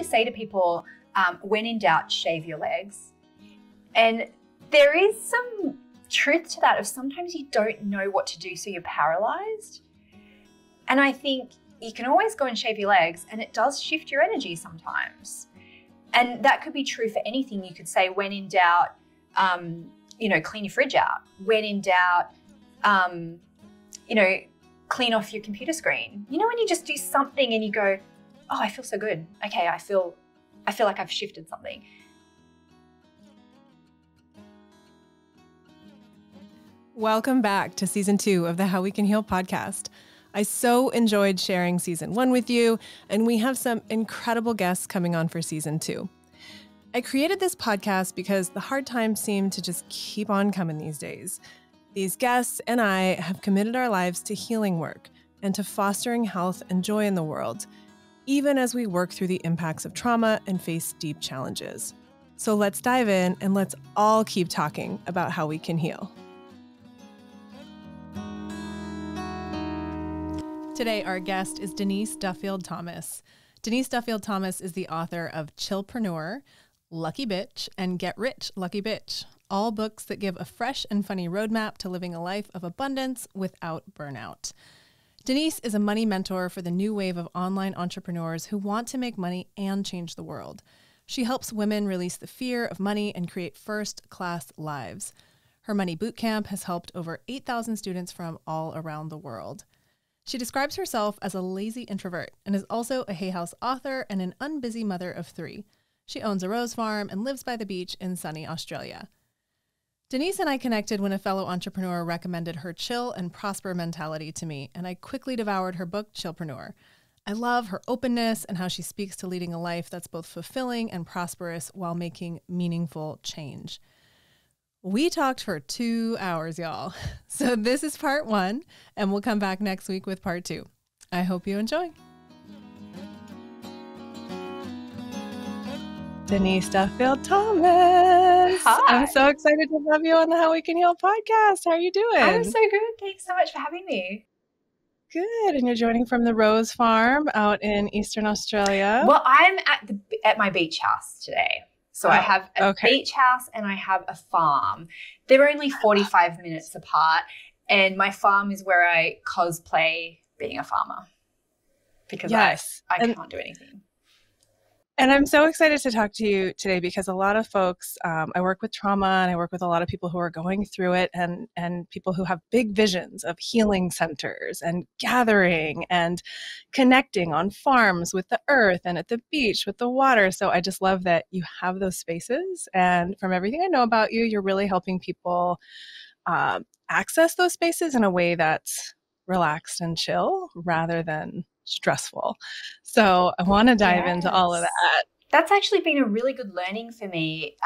say to people, when in doubt, shave your legs. And there is some truth to that of sometimes you don't know what to do, so you're paralyzed. And I think you can always go and shave your legs, and it does shift your energy sometimes. And that could be true for anything. You could say, when in doubt, clean your fridge out. When in doubt, clean off your computer screen. You know, when you just do something and you go, oh, I feel so good. Okay, I feel like I've shifted something. Welcome back to season 2 of the How We Can Heal podcast. I so enjoyed sharing season 1 with you, and we have some incredible guests coming on for season 2. I created this podcast because the hard times seem to just keep on coming these days. These guests and I have committed our lives to healing work and to fostering health and joy in the world, even as we work through the impacts of trauma and face deep challenges. So let's dive in and let's all keep talking about how we can heal. Today, our guest is Denise Duffield-Thomas. Denise Duffield-Thomas is the author of Chillprenuer, Lucky Bitch, and Get Rich, Lucky Bitch, all books that give a fresh and funny roadmap to living a life of abundance without burnout. Denise is a money mentor for the new wave of online entrepreneurs who want to make money and change the world. She helps women release the fear of money and create first-class lives. Her Money Bootcamp has helped over 8,000 students from all around the world. She describes herself as a lazy introvert and is also a Hay House author and an unbusy mother of 3. She owns a rose farm and lives by the beach in sunny Australia. Denise and I connected when a fellow entrepreneur recommended her chill and prosper mentality to me, and I quickly devoured her book, Chillprenuer. I love her openness and how she speaks to leading a life that's both fulfilling and prosperous while making meaningful change. We talked for 2 hours, y'all. So this is part 1, and we'll come back next week with part 2. I hope you enjoy. Denise Duffield-Thomas. Hi. I'm so excited to have you on the How We Can Heal podcast. How are you doing? I'm so good. Thanks so much for having me. Good. And you're joining from the Rose Farm out in Eastern Australia. Well, I'm at my beach house today. So I have a beach house and I have a farm. They're only 45 minutes apart. And my farm is where I cosplay being a farmer because I can't do anything. And I'm so excited to talk to you today because a lot of folks, I work with trauma and I work with a lot of people who are going through it and people who have big visions of healing centers and gathering and connecting on farms with the earth and at the beach with the water. So I just love that you have those spaces. And from everything I know about you, you're really helping people access those spaces in a way that's relaxed and chill rather than stressful. So I want to dive into all of that. That's actually been a really good learning for me.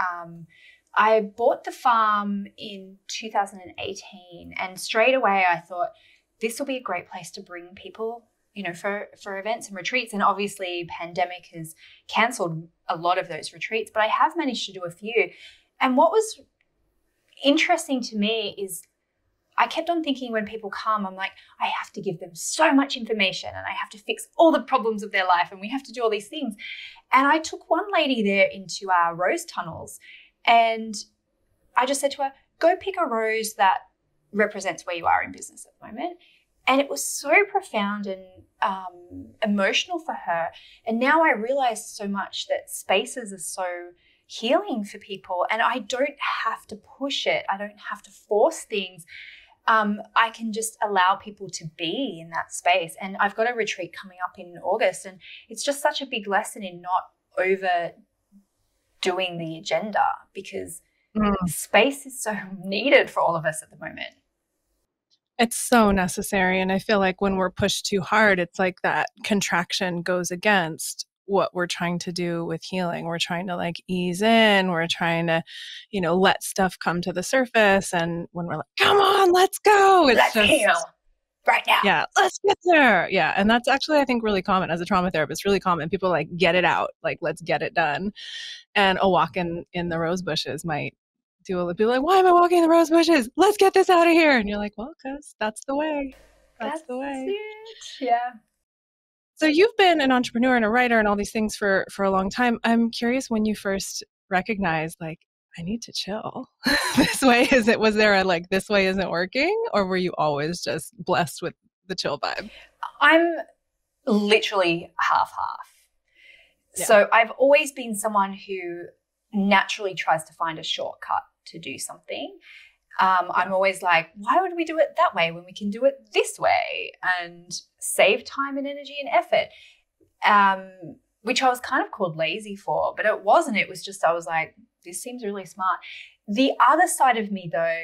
I bought the farm in 2018 and straight away I thought this will be a great place to bring people, for events and retreats. And obviously pandemic has cancelled a lot of those retreats, but I have managed to do a few. And what was interesting to me is I kept on thinking when people come, I'm like, I have to give them so much information and I have to fix all the problems of their life and we have to do all these things. And I took one lady there into our rose tunnels and I just said to her, go pick a rose that represents where you are in business at the moment. And it was so profound and emotional for her. And now I realize so much that spaces are so healing for people and I don't have to push it. I don't have to force things. I can just allow people to be in that space. And I've got a retreat coming up in August and it's just such a big lesson in not overdoing the agenda because space is so needed for all of us at the moment. It's so necessary. And I feel like when we're pushed too hard, it's like that contraction goes against what we're trying to do with healing. We're trying to ease in. We're trying to, let stuff come to the surface. And when we're like, come on, let's go. Let's heal right now. Yeah, let's get there. Yeah. And that's actually, I think, really common as a trauma therapist, really common. People get it out, let's get it done. And a walk in the rose bushes might do a people why am I walking in the rose bushes? Let's get this out of here. And you're like, well, because that's the way. That's the way. It. Yeah. So you've been an entrepreneur and a writer and all these things for a long time. I'm curious when you first recognized, like, I need to chill. This way isn't, was there a like, this way isn't working? Or were you always just blessed with the chill vibe? I'm literally half-half. Yeah. So I've always been someone who naturally tries to find a shortcut to do something. I'm always like, why would we do it that way when we can do it this way and save time and energy and effort? Which I was kind of called lazy for, but it wasn't. It was just, I was like, this seems really smart. The other side of me, though,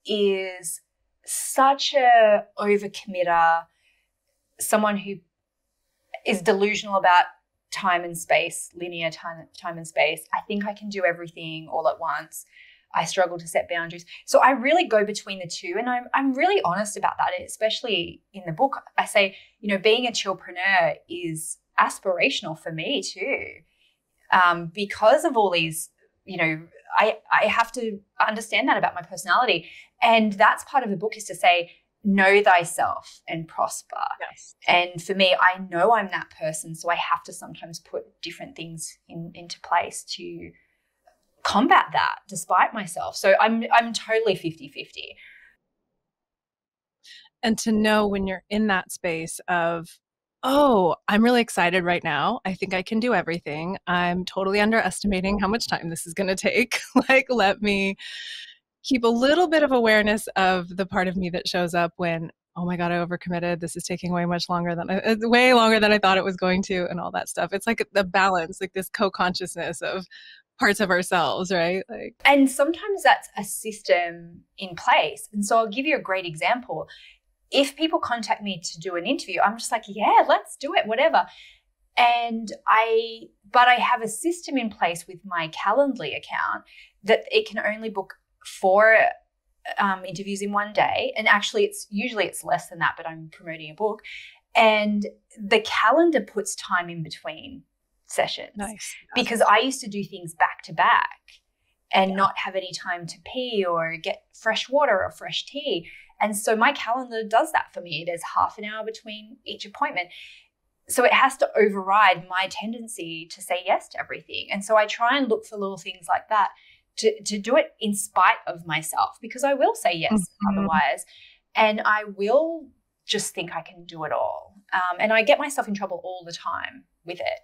is such a overcommitter, someone who is delusional about time and space, linear time and space. I think I can do everything all at once. I struggle to set boundaries. So I really go between the two, and I'm really honest about that, especially in the book. I say, being a chillpreneur is aspirational for me too, because of all these, I have to understand that about my personality. And that's part of the book, is to say, know thyself and prosper. Yes. And for me, I know I'm that person, so I have to sometimes put different things into place to combat that despite myself. So I'm totally 50-50. And to know when you're in that space of, oh, I'm really excited right now. I think I can do everything. I'm totally underestimating how much time this is going to take. Like, let me keep a little bit of awareness of the part of me that shows up when, oh my God, I overcommitted. This is taking way longer than I thought it was going to, and all that stuff. It's like the balance, like this co-consciousness of parts of ourselves, right? Like, and sometimes that's a system in place. And so I'll give you a great example. If people contact me to do an interview, I'm just like, yeah, let's do it, whatever. But I have a system in place with my Calendly account that it can only book 4 interviews in one day. And actually it's less than that, but I'm promoting a book. And the calendar puts time in between sessions. Nice. Because I used to do things back to back and not have any time to pee or get fresh water or fresh tea. And so my calendar does that for me. There's half an hour between each appointment. So it has to override my tendency to say yes to everything. And so I try and look for little things like that to do it in spite of myself, because I will say yes otherwise. And I will just think I can do it all. And I get myself in trouble all the time with it.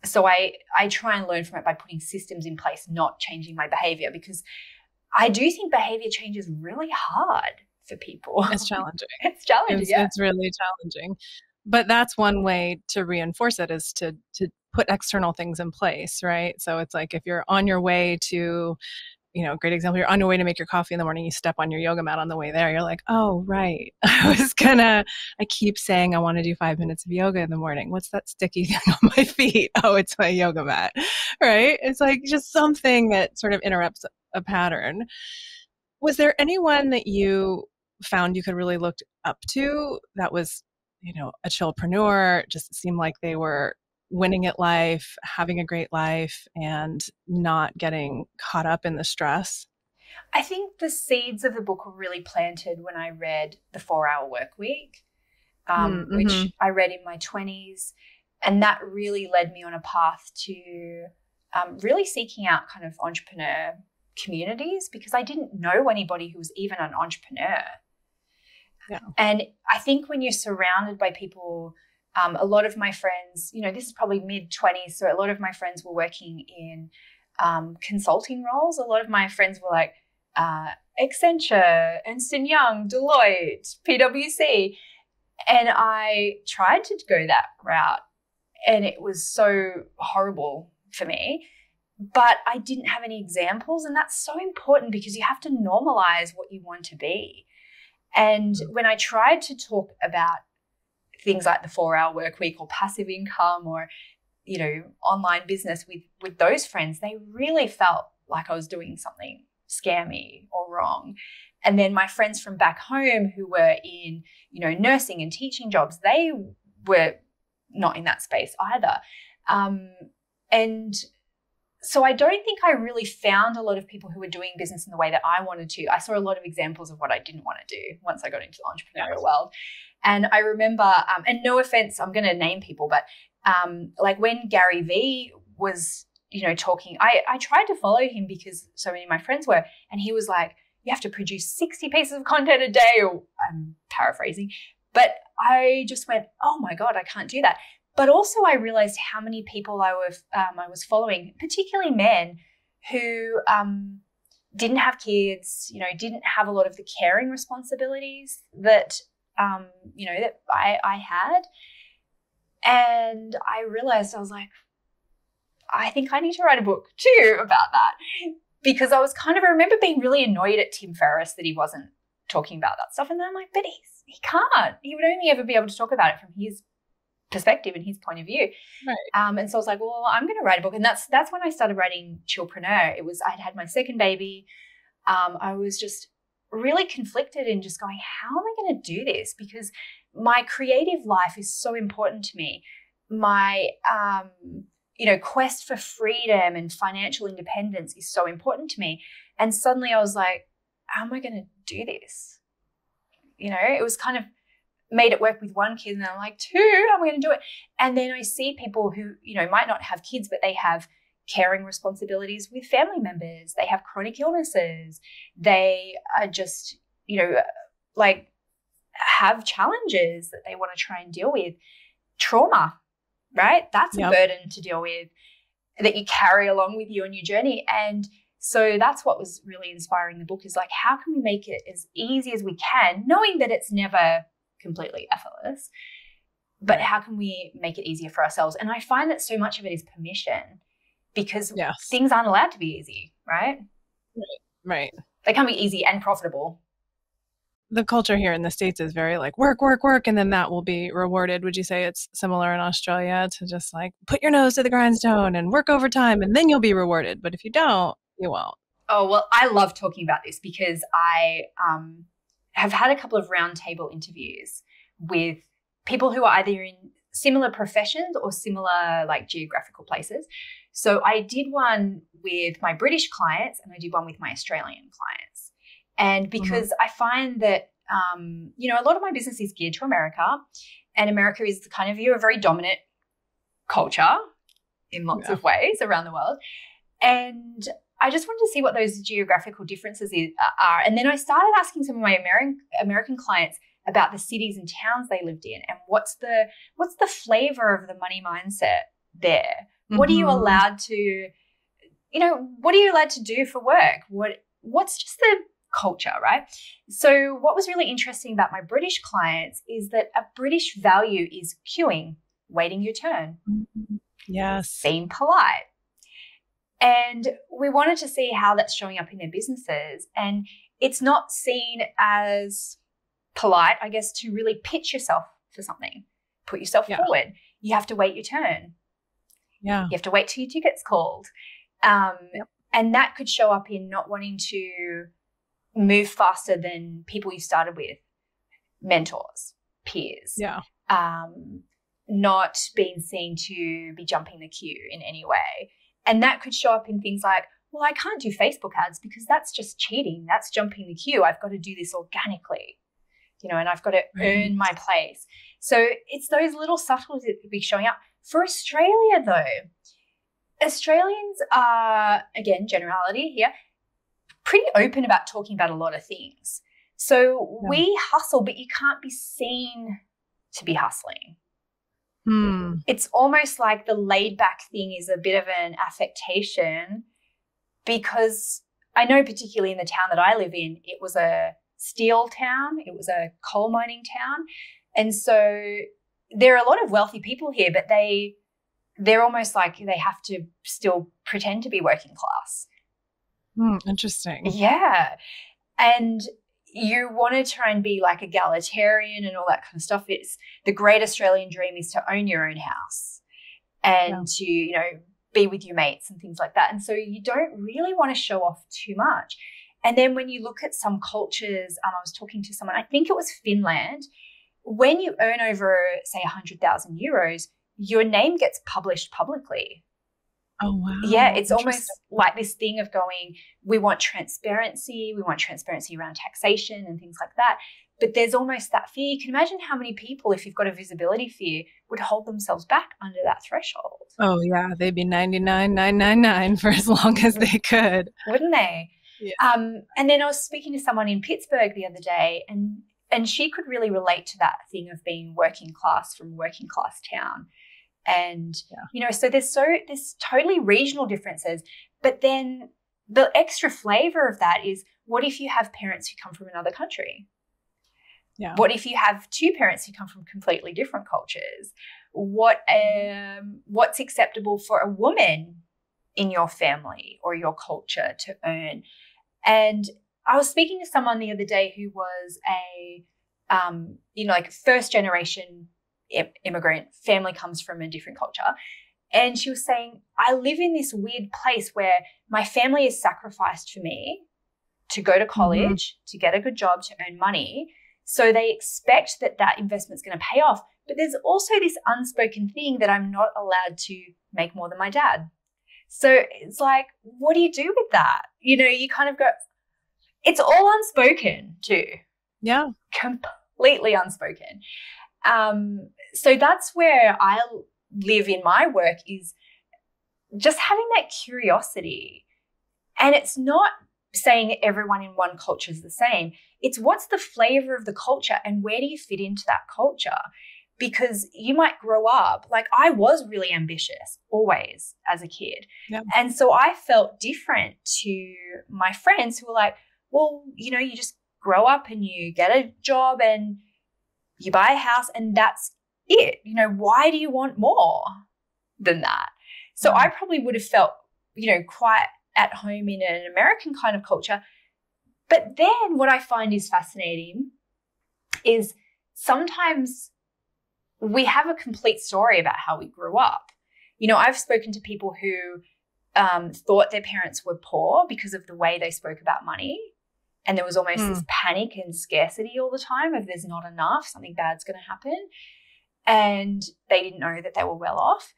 So I try and learn from it by putting systems in place, not changing my behavior, because I do think behavior change is really hard for people. It's challenging. It's challenging, yeah. It's really challenging. But that's one way to reinforce it, is to put external things in place, right? So it's like, if you're on your way to, great example, you're on your way to make your coffee in the morning, you step on your yoga mat on the way there, you're like, oh, right. I keep saying I want to do 5 minutes of yoga in the morning. What's that sticky thing on my feet? Oh, it's my yoga mat, right? It's like just something that sort of interrupts a pattern. Was there anyone that you found you could really look up to that was, a chillpreneur, just seemed like they were winning at life, having a great life, and not getting caught up in the stress? I think the seeds of the book were really planted when I read The 4-Hour Workweek, which I read in my 20s. And that really led me on a path to really seeking out kind of entrepreneur communities, because I didn't know anybody who was even an entrepreneur. Yeah. And I think when you're surrounded by people, a lot of my friends, this is probably mid-20s, so a lot of my friends were working in consulting roles. A lot of my friends were like Accenture, Ernst & Young, Deloitte, PwC. And I tried to go that route, and it was so horrible for me. But I didn't have any examples, and that's so important, because you have to normalize what you want to be. And when I tried to talk about things like the 4-Hour Workweek or passive income or, online business with those friends, they really felt like I was doing something scammy or wrong. And then my friends from back home who were in, nursing and teaching jobs, they were not in that space either. And so I don't think I really found a lot of people who were doing business in the way that I wanted to. I saw a lot of examples of what I didn't want to do once I got into the entrepreneurial world. And I remember, and no offense, I'm going to name people, but like when Gary Vee was, talking, I tried to follow him because so many of my friends were, and he was like, you have to produce 60 pieces of content a day, or I'm paraphrasing, but I just went, oh my God, I can't do that. But also I realized how many people I was following, particularly men who didn't have kids, didn't have a lot of the caring responsibilities that, that I had. And I realized, I was like, I think I need to write a book too about that. Because I remember being really annoyed at Tim Ferriss that he wasn't talking about that stuff. And then I'm like, but he can't. He would only ever be able to talk about it from his perspective and his point of view. Right. And so I was like, well, I'm going to write a book. And that's when I started writing Chillprenuer. I'd had my second baby. I was just really conflicted and just going, how am I going to do this? Because my creative life is so important to me. My, quest for freedom and financial independence is so important to me. And suddenly I was like, how am I going to do this? It was kind of made it work with one kid, and then I'm like, two, how am I going to do it? And then I see people who, might not have kids, but they have caring responsibilities with family members. They have chronic illnesses. They are just, have challenges that they want to try and deal with. Trauma, right? That's a burden to deal with that you carry along with you on your journey. And so that's what was really inspiring the book, is like, how can we make it as easy as we can, knowing that it's never completely effortless, but how can we make it easier for ourselves? And I find that so much of it is permission, because things aren't allowed to be easy, right? Right. They can't be easy and profitable. The culture here in the States is very like work, work, work, and then that will be rewarded. Would you say it's similar in Australia to just like put your nose to the grindstone and work overtime and then you'll be rewarded? But if you don't, you won't. Oh, well, I love talking about this because I have had a couple of roundtable interviews with people who are either in similar professions or similar like geographical places. So I did one with my British clients and I did one with my Australian clients. And because I find that, a lot of my business is geared to America, and America is you're a very dominant culture in lots of ways around the world. And I just wanted to see what those geographical differences are. And then I started asking some of my American clients about the cities and towns they lived in, and what's the flavor of the money mindset there? What are you allowed to, what are you allowed to do for work? What's just the culture, right? So what was really interesting about my British clients is that a British value is queuing, waiting your turn. Yes. Being polite. And we wanted to see how that's showing up in their businesses. And it's not seen as polite, I guess, to really pitch yourself for something, put yourself forward. You have to wait your turn. Yeah. You have to wait till your ticket's called. And that could show up in not wanting to move faster than people you started with, mentors, peers. Yeah. Not being seen to be jumping the queue in any way. And that could show up in things like, well, I can't do Facebook ads because that's just cheating. That's jumping the queue. I've got to do this organically, and I've got to earn my place. So it's those little subtleties that could be showing up. For Australia, though, Australians are, again, generality here, pretty open about talking about a lot of things. So we hustle, but you can't be seen to be hustling. It's almost like the laid back thing is a bit of an affectation, because I know particularly in the town that I live in, it was a steel town. It was a coal mining town. And so there are a lot of wealthy people here, but they're almost like they have to still pretend to be working class. Interesting. Yeah. And you want to try and be like egalitarian and all that kind of stuff. It's the great Australian dream is to own your own house and to, be with your mates and things like that. And so you don't really want to show off too much. And then when you look at some cultures, I was talking to someone, I think it was Finland, when you earn over, say, 100,000 euros, your name gets published publicly. Oh, wow. Yeah, it's almost like this thing of going, we want transparency around taxation and things like that. But there's almost that fear. You can imagine how many people, if you've got a visibility fear, would hold themselves back under that threshold. Oh, yeah. They'd be 99,999 for as long as they could. Wouldn't they? Yeah. And then I was speaking to someone in Pittsburgh the other day, and she could really relate to that thing of being working class from working class town. And, so there's totally regional differences. But then the extra flavor of that is, what if you have parents who come from another country? Yeah. What if you have two parents who come from completely different cultures? What's acceptable for a woman in your family or your culture to earn? And I was speaking to someone the other day who was a, first generation immigrant, family comes from a different culture. And she was saying, I live in this weird place where my family is sacrificed for me to go to college, to get a good job, to earn money. So they expect that investment's going to pay off. But there's also this unspoken thing that I'm not allowed to make more than my dad. So it's like, what do you do with that? You kind of go, it's all unspoken too. Yeah. Completely unspoken. So that's where I live in my work, is just having that curiosity. And it's not saying everyone in one culture is the same. It's what's the flavor of the culture and where do you fit into that culture? Because you might grow up, like I was really ambitious always as a kid. Yep. And so I felt different to my friends who were like, well, you just grow up and you get a job and you buy a house and that's it. Why do you want more than that? So I probably would have felt, quite at home in an American kind of culture. But then what I find is fascinating is sometimes we have a complete story about how we grew up. I've spoken to people who thought their parents were poor because of the way they spoke about money. And there was almost this panic and scarcity all the time of there's not enough, something bad's going to happen. And they didn't know that they were well off.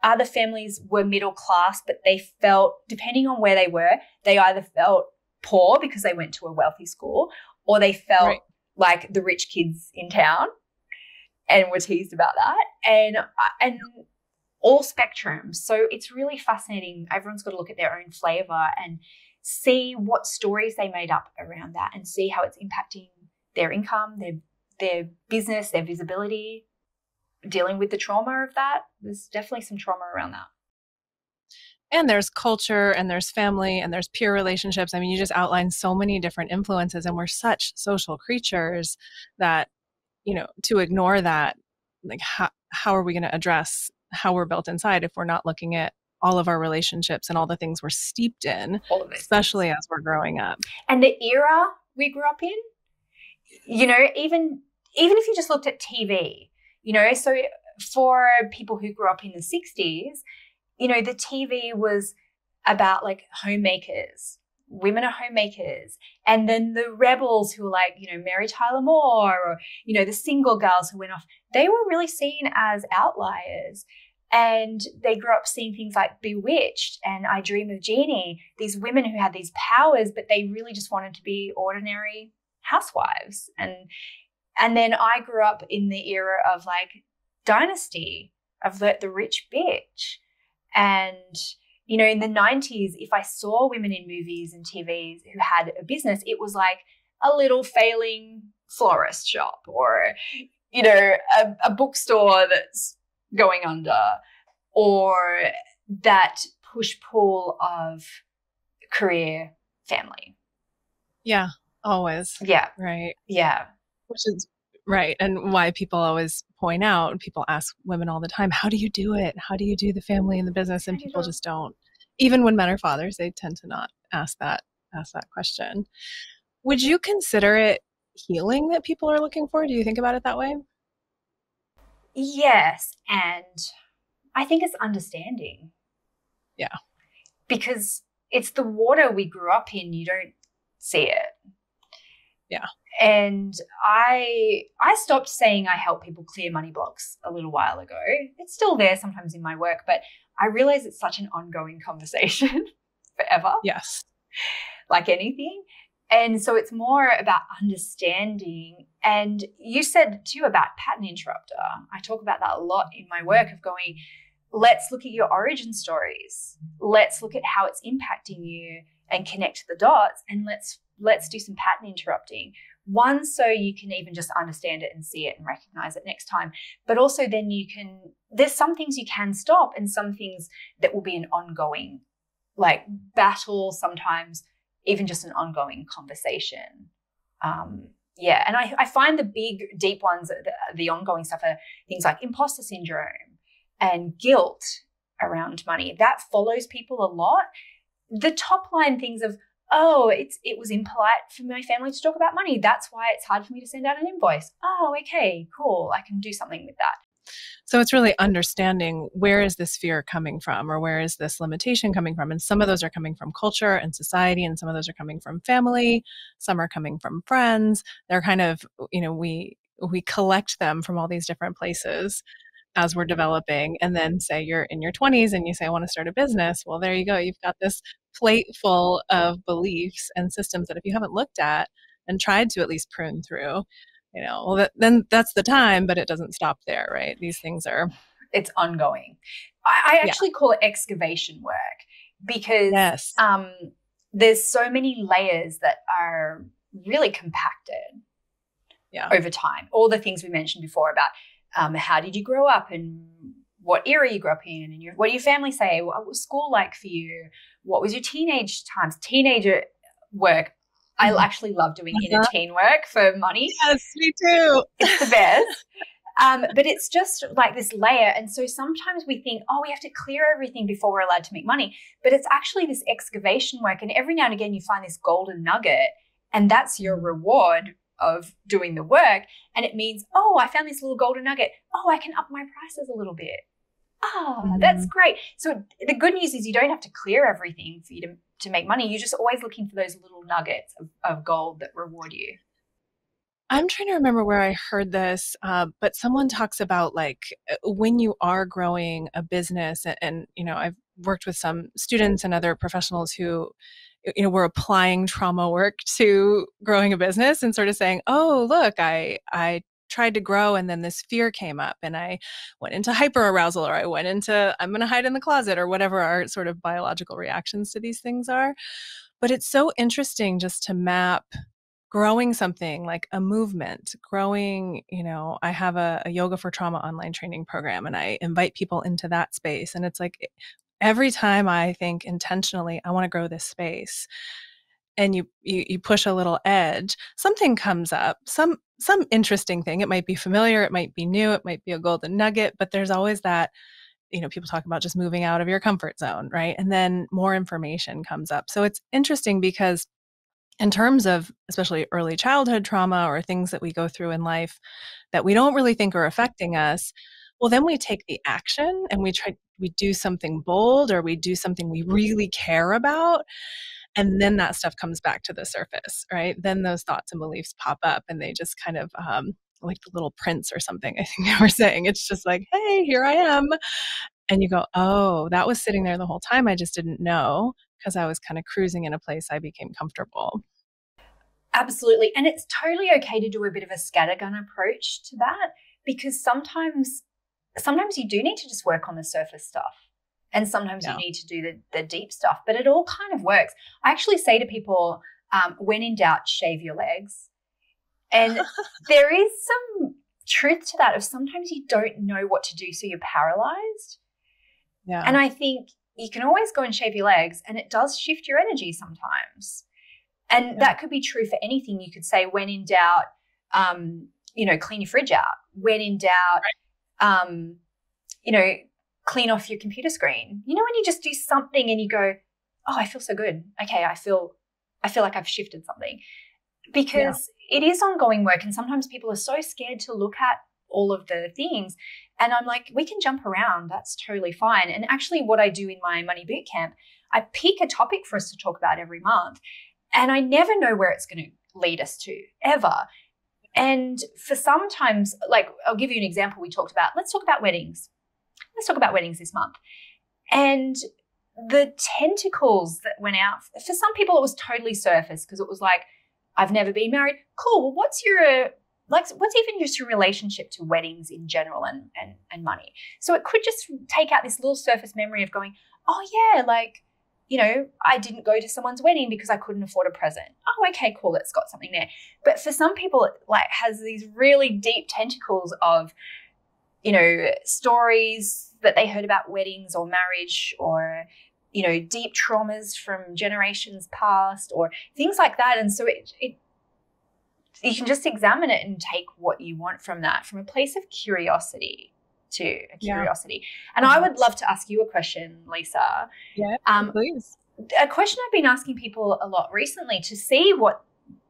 Other families were middle class, but they felt, depending on where they were, they either felt poor because they went to a wealthy school, or they felt like the rich kids in town and were teased about that, and all spectrums. So it's really fascinating. Everyone's got to look at their own flavor and see what stories they made up around that and see how it's impacting their income, their business, their visibility, dealing with the trauma of that. There's definitely some trauma around that. And there's culture and there's family and there's peer relationships. I mean, you just outlined so many different influences, and we're such social creatures that, to ignore that, like how are we going to address how we're built inside if we're not looking at all of our relationships and all the things we're steeped in, especially as we're growing up. And the era we grew up in, even if you just looked at TV, so for people who grew up in the 60s, the TV was about like homemakers. Women are homemakers. And then the rebels who were like, Mary Tyler Moore, or, the single girls who went off, they were really seen as outliers. And they grew up seeing things like Bewitched and I Dream of Jeannie, these women who had these powers, but they really just wanted to be ordinary housewives. And then I grew up in the era of like Dynasty, of the rich bitch. And, in the 90s, if I saw women in movies and TVs who had a business, it was like a little failing florist shop or, a bookstore that's going under, or that push-pull of career, family. Yeah, always. Yeah. Right. Yeah. Which is right. And why people always point out, people ask women all the time, how do you do it? How do you do the family and the business? And people just don't. Even when men are fathers, they tend to not ask that question. Would you consider it healing that people are looking for? Do you think about it that way? Yes. And I think it's understanding. Yeah. Because it's the water we grew up in. You don't see it. Yeah. And I stopped saying I help people clear money blocks a little while ago. It's still there sometimes in my work, but I realize it's such an ongoing conversation forever. Yes. Like anything. And so it's more about understanding And you said too about pattern interrupter. I talk about that a lot in my work of going, let's look at your origin stories. Let's look at how it's impacting you and connect the dots. And let's do some pattern interrupting. One, so you can even just understand it and see it and recognize it next time. But also then there's some things you can stop and some things that will be an ongoing like battle, sometimes even just an ongoing conversation. And I find the big, deep ones, the ongoing stuff are things like imposter syndrome and guilt around money. That follows people a lot. The top line things of, it was impolite for my family to talk about money. That's why it's hard for me to send out an invoice. Oh, okay, cool. I can do something with that. So it's really understanding where is this fear coming from, or where is this limitation coming from? And some of those are coming from culture and society, and some of those are coming from family. Some are coming from friends. They're kind of, we collect them from all these different places as we're developing. And then say you're in your 20s and you say, I want to start a business. Well, there you go. You've got this plate full of beliefs and systems that if you haven't looked at and tried to at least prune through, then that's the time, but it doesn't stop there, right? These things it's ongoing. I actually call it excavation work because there's so many layers that are really compacted over time. All the things we mentioned before about how did you grow up and what era you grew up in, and what did your family say? What was school like for you? What was your teenage times? Teenager work. I actually love doing inner teen work for money. Yes, me too. It's the best. But it's just like this layer. And so sometimes we think, we have to clear everything before we're allowed to make money. But it's actually this excavation work. And every now and again, you find this golden nugget, and that's your reward of doing the work. And it means, I found this little golden nugget. I can up my prices a little bit. That's great. So the good news is you don't have to clear everything for you to make money. You're just always looking for those little nuggets of gold that reward you. I'm trying to remember where I heard this, but someone talks about like when you are growing a business, and I've worked with some students and other professionals who were applying trauma work to growing a business and sort of saying, look, I tried to grow and then this fear came up and I went into hyperarousal, or I went into, I'm going to hide in the closet, or whatever our sort of biological reactions to these things are. But it's so interesting just to map growing something like a movement, growing, I have a yoga for trauma online training program, and I invite people into that space. And it's like every time I think intentionally, I want to grow this space, and you push a little edge, something comes up, some interesting thing. It might be familiar, it might be new, it might be a golden nugget, but there's always that, people talk about just moving out of your comfort zone, right? And then more information comes up. So it's interesting because in terms of especially early childhood trauma or things that we go through in life that we don't really think are affecting us, well, then we take the action and we do something bold, or we do something we really care about. And then that stuff comes back to the surface, right? Then those thoughts and beliefs pop up, and they just kind of, like the little prince or something, I think they were saying. It's just like, hey, here I am. And you go, that was sitting there the whole time. I just didn't know, because I was kind of cruising in a place I became comfortable. Absolutely. And it's totally okay to do a bit of a scattergun approach to that, because sometimes you do need to just work on the surface stuff. And sometimes you need to do the deep stuff, but it all kind of works. I actually say to people, when in doubt, shave your legs. And there is some truth to that, of sometimes you don't know what to do, so you're paralyzed. Yeah. And I think you can always go and shave your legs, and it does shift your energy sometimes. And that could be true for anything. You could say, when in doubt, clean your fridge out. When in doubt, clean off your computer screen. When you just do something and you go, I feel so good. Okay, I feel like I've shifted something. Because it is ongoing work, and sometimes people are so scared to look at all of the things. And I'm like, we can jump around. That's totally fine. And actually what I do in my Money Bootcamp, I pick a topic for us to talk about every month. And I never know where it's going to lead us to, ever. And for sometimes, like, I'll give you an example. Let's talk about weddings. Let's talk about weddings this month. And the tentacles that went out, for some people it was totally surface, because it was like, I've never been married. Cool. Well, like what's even just a relationship to weddings in general and money. So it could just take out this little surface memory of going, oh yeah, like, you know, I didn't go to someone's wedding because I couldn't afford a present. Oh, okay, cool. It's got something there. But for some people, it like has these really deep tentacles of, you know, stories that they heard about weddings or marriage, or, you know, deep traumas from generations past or things like that. And so it you can just examine it and take what you want from that, from a place of curiosity to a curiosity. And I would love to ask you a question, Lisa. Yeah, please. A question I've been asking people a lot recently to see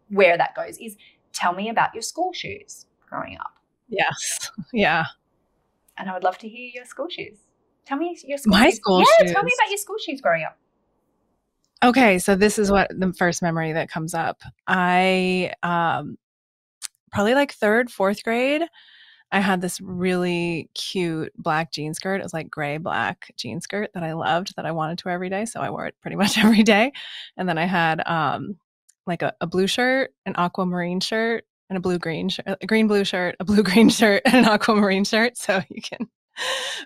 where that goes is, tell me about your school shoes growing up. Yes. Yeah. And I would love to hear your school shoes. Tell me your school My shoes. school shoes. Tell me about your school shoes growing up. Okay, so this is what the first memory that comes up. I probably like 3rd, 4th grade, I had this really cute black jean skirt. It was like gray black jean skirt that I loved, that I wanted to wear every day. So I wore it pretty much every day. And then I had like a blue shirt, an aquamarine shirt, and a blue-green shirt, a green-blue shirt, a blue-green shirt, and an aquamarine shirt. So you can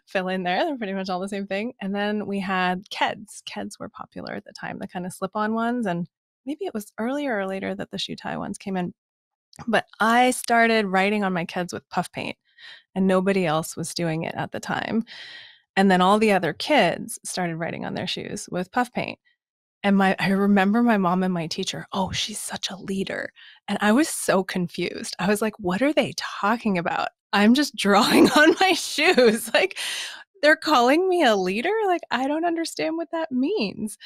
fill in there. They're pretty much all the same thing. And then we had Keds. Keds were popular at the time, the kind of slip-on ones. And maybe it was earlier or later that the shoe tie ones came in. But I started writing on my Keds with puff paint, and nobody else was doing it at the time. And then all the other kids started writing on their shoes with puff paint. And I remember my mom and my teacher, oh, she's such a leader. And I was so confused. I was like, what are they talking about? I'm just drawing on my shoes. Like, they're calling me a leader? Like, I don't understand what that means.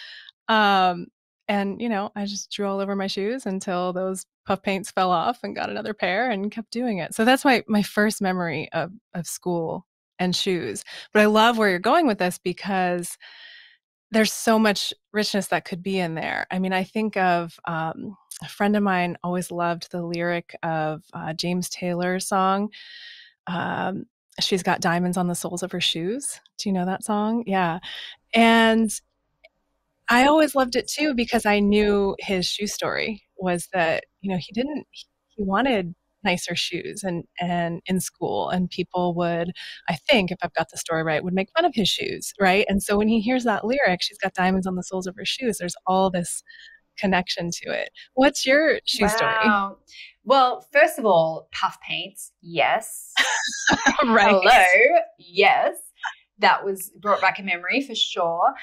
And, you know, I just drew all over my shoes until those puff paints fell off and got another pair and kept doing it. So that's my first memory of school and shoes. But I love where you're going with this, because there's so much richness that could be in there. I mean, I think of a friend of mine always loved the lyric of James Taylor's song. She's got diamonds on the soles of her shoes. Do you know that song? Yeah. And I always loved it too, because I knew his shoe story was that, you know, he wanted nicer shoes and in school, and people would, I think, if I've got the story right, would make fun of his shoes, right? And so when he hears that lyric, she's got diamonds on the soles of her shoes, there's all this connection to it. What's your shoe story? Well, first of all, puff paints, yes. Right. Hello, yes. That was brought back a memory for sure.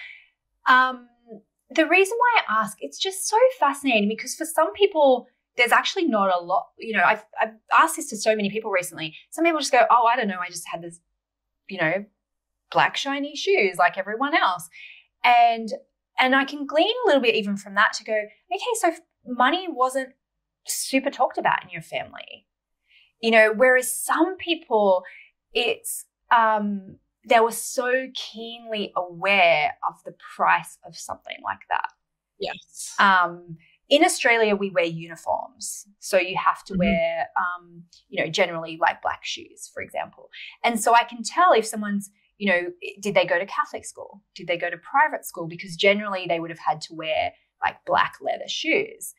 The reason why I ask, it's just so fascinating, because for some people, there's actually not a lot, you know, I've asked this to so many people recently. Some people just go, oh, I don't know, I just had this, you know, black shiny shoes like everyone else. And I can glean a little bit even from that to go, okay, so money wasn't super talked about in your family, you know, whereas some people, it's, they were so keenly aware of the price of something like that. Yes. In Australia, we wear uniforms. So you have to wear, you know, generally like black shoes, for example. And so I can tell if someone's, you know, did they go to Catholic school? Did they go to private school? Because generally they would have had to wear like black leather shoes.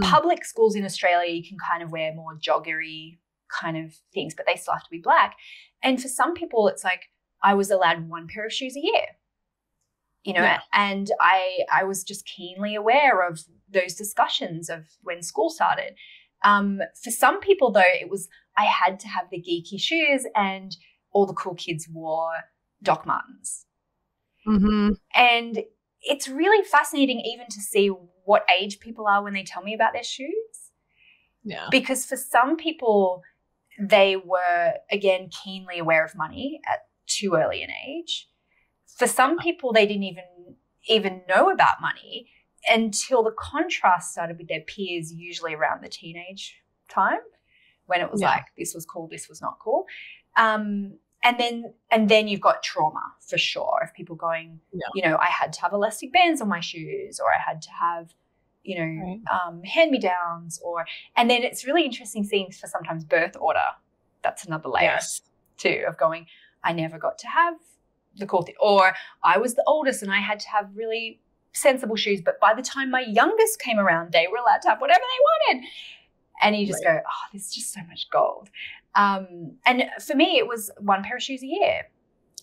Public schools in Australia, you can kind of wear more joggery kind of things, but they still have to be black. And for some people, it's like I was allowed one pair of shoes a year, you know, and I was just keenly aware of those discussions of when school started. For some people, though, it was I had to have the geeky shoes, and all the cool kids wore Doc Martens. And it's really fascinating even to see what age people are when they tell me about their shoes. Yeah. Because for some people, they were, again, keenly aware of money at too early an age. For some people, they didn't even know about money until the contrast started with their peers, usually around the teenage time, when it was like, this was cool, this was not cool. And then you've got trauma for sure, of people going, you know, I had to have elastic bands on my shoes, or I had to have, you know, hand-me-downs, and then it's really interesting seeing for sometimes birth order. That's another layer too, of going, I never got to have the cool thing, or I was the oldest and I had to have really sensible shoes, but by the time my youngest came around, they were allowed to have whatever they wanted. And you just go, oh, there's just so much gold. And for me, it was one pair of shoes a year.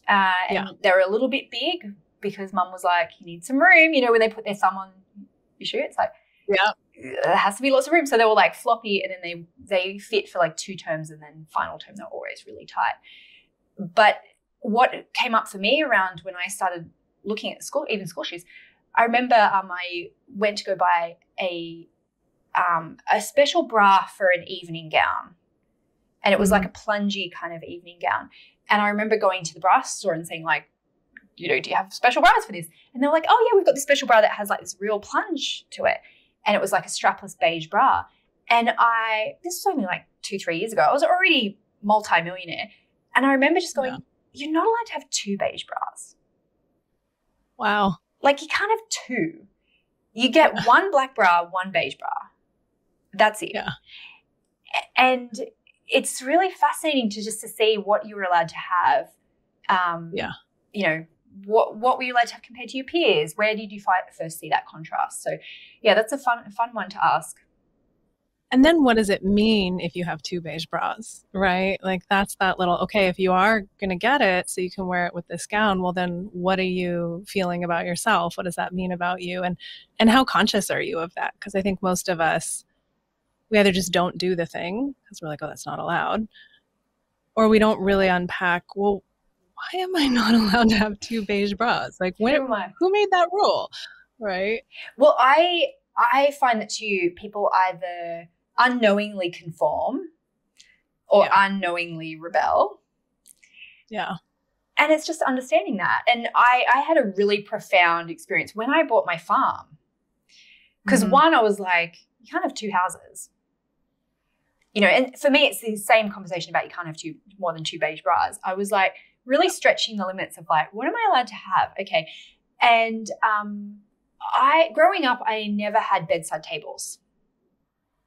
And they were a little bit big because mum was like, you need some room. You know, when they put their thumb on your shoe, it's like, there has to be lots of room. So they were like floppy, and then they fit for like 2 terms, and then final term they're always really tight. But what came up for me around when I started looking at school shoes, I remember I went to go buy a special bra for an evening gown, and it was like a plungy kind of evening gown. And I remember going to the bra store and saying, like, you know, do you have special bras for this? And they were like, oh yeah, we've got this special bra that has like this real plunge to it. And it was like a strapless beige bra. And this was only like 2-3 years ago. I was already multi-millionaire. And I remember just going, you're not allowed to have 2 beige bras. Wow. Like, you can't have 2. You get 1 black bra, 1 beige bra. That's it. Yeah. And it's really fascinating to see what you were allowed to have. You know, what were you allowed to have compared to your peers? Where did you first see that contrast? So, yeah, that's a fun one to ask. And then what does it mean if you have 2 beige bras, right? Like, that's that little, okay, if you are going to get it so you can wear it with this gown, well, then what are you feeling about yourself? What does that mean about you? And how conscious are you of that? Because I think most of us, we either just don't do the thing because we're like, oh, that's not allowed, or we don't really unpack, well, why am I not allowed to have 2 beige bras? Like, who made that rule, right? Well, I find that people either unknowingly conform or unknowingly rebel. Yeah. And it's just understanding that. And I had a really profound experience when I bought my farm. Because one, I was like, you can't have 2 houses. You know, and for me, it's the same conversation about you can't have more than 2 beige bras. I was like really stretching the limits of like, what am I allowed to have? Okay. And growing up, I never had bedside tables.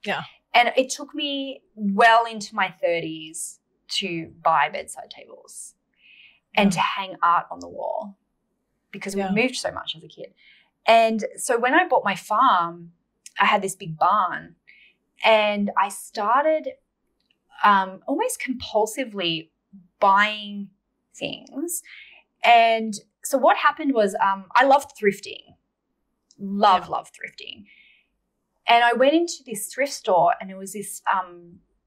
Yeah. And it took me well into my 30s to buy bedside tables and to hang art on the wall because we moved so much as a kid. And so when I bought my farm, I had this big barn, and I started almost compulsively buying things. And so what happened was I loved thrifting. Love thrifting. And I went into this thrift store, and it was this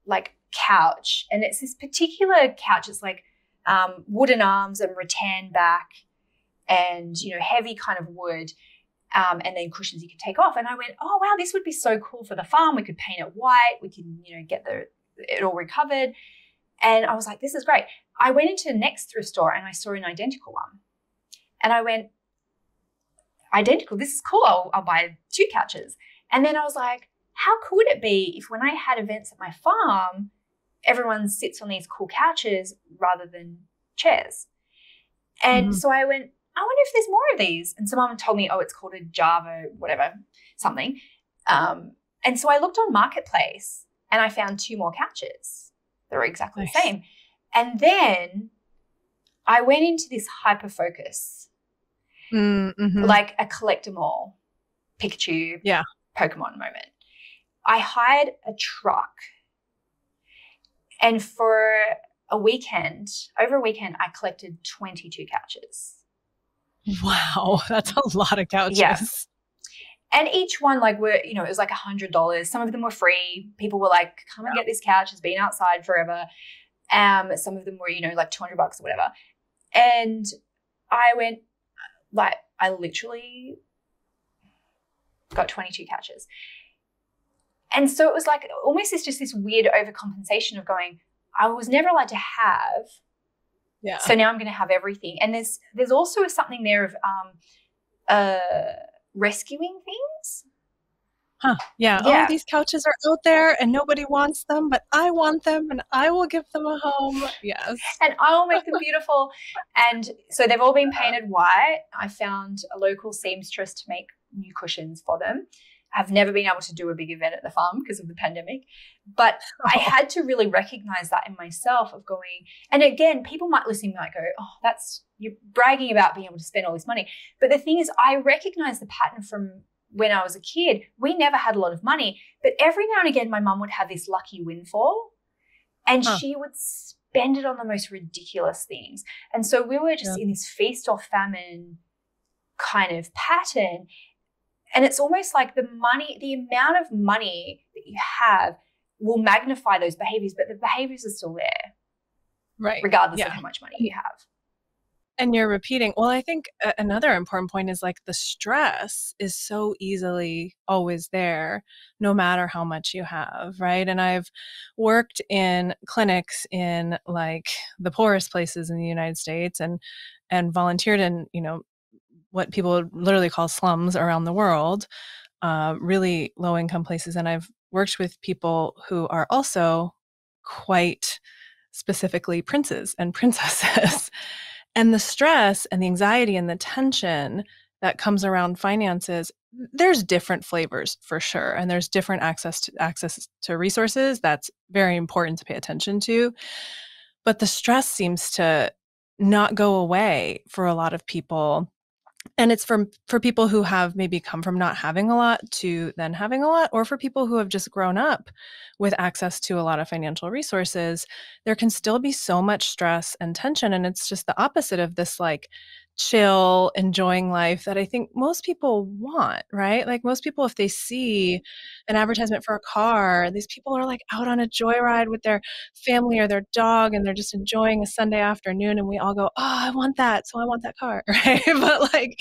like couch, and it's this particular couch. It's like wooden arms and rattan back, and you know, heavy kind of wood, and then cushions you could take off. And I went, oh wow, this would be so cool for the farm. We could paint it white. We could, you know, get it all recovered. And I was like, this is great. I went into the next thrift store and I saw an identical one, and I went, identical, this is cool. I'll buy 2 couches. And then I was like, how cool would it be if when I had events at my farm, everyone sits on these cool couches rather than chairs? And so I went, I wonder if there's more of these. And someone told me, oh, it's called a Java, whatever, something. And so I looked on Marketplace and I found 2 more couches that were exactly the same. And then I went into this hyper focus, like a collect 'em all, Pikachu, Pokemon moment. I hired a truck, and for over a weekend, I collected 22 couches. Wow, that's a lot of couches. Yeah. And each one, like, it was like $100. Some of them were free. People were like, come and get this couch. It's been outside forever. Some of them were, like $200 or whatever. And I went, like, I literally got 22 couches. And so it was like almost it's just this weird overcompensation of going, I was never allowed to have. Yeah. So now I'm going to have everything. And there's also something there of rescuing things. Huh. Yeah. Oh, these couches are out there and nobody wants them, but I want them and I will give them a home. Yes. And I will make them beautiful. And so they've all been painted white. I found a local seamstress to make new cushions for them. I've never been able to do a big event at the farm because of the pandemic, but I had to really recognize that in myself of going, and again, people might listen and might go, oh, you're bragging about being able to spend all this money. But the thing is, I recognize the pattern from when I was a kid, we never had a lot of money, but every now and again, my mum would have this lucky windfall and she would spend it on the most ridiculous things. And so we were just in this feast or famine kind of pattern. And it's almost like the amount of money that you have will magnify those behaviors, but the behaviors are still there. Right. Regardless of how much money you have. And you're repeating. Well, I think another important point is like the stress is so easily always there, no matter how much you have, right? And I've worked in clinics in like the poorest places in the United States and volunteered in, what people literally call slums around the world, really low income places. And I've worked with people who are also quite specifically princes and princesses. And the stress and the anxiety and the tension that comes around finances, there's different flavors for sure. And there's different access to resources. That's very important to pay attention to. But the stress seems to not go away for a lot of people. And it's for people who have maybe come from not having a lot to then having a lot, or for people who have just grown up with access to a lot of financial resources, there can still be so much stress and tension. And it's just the opposite of this like chill, enjoying life that I think most people want, right? Like most people, if they see an advertisement for a car, these people are like out on a joyride with their family or their dog, and they're just enjoying a Sunday afternoon. And we all go, oh, I want that. So I want that car, right? But like,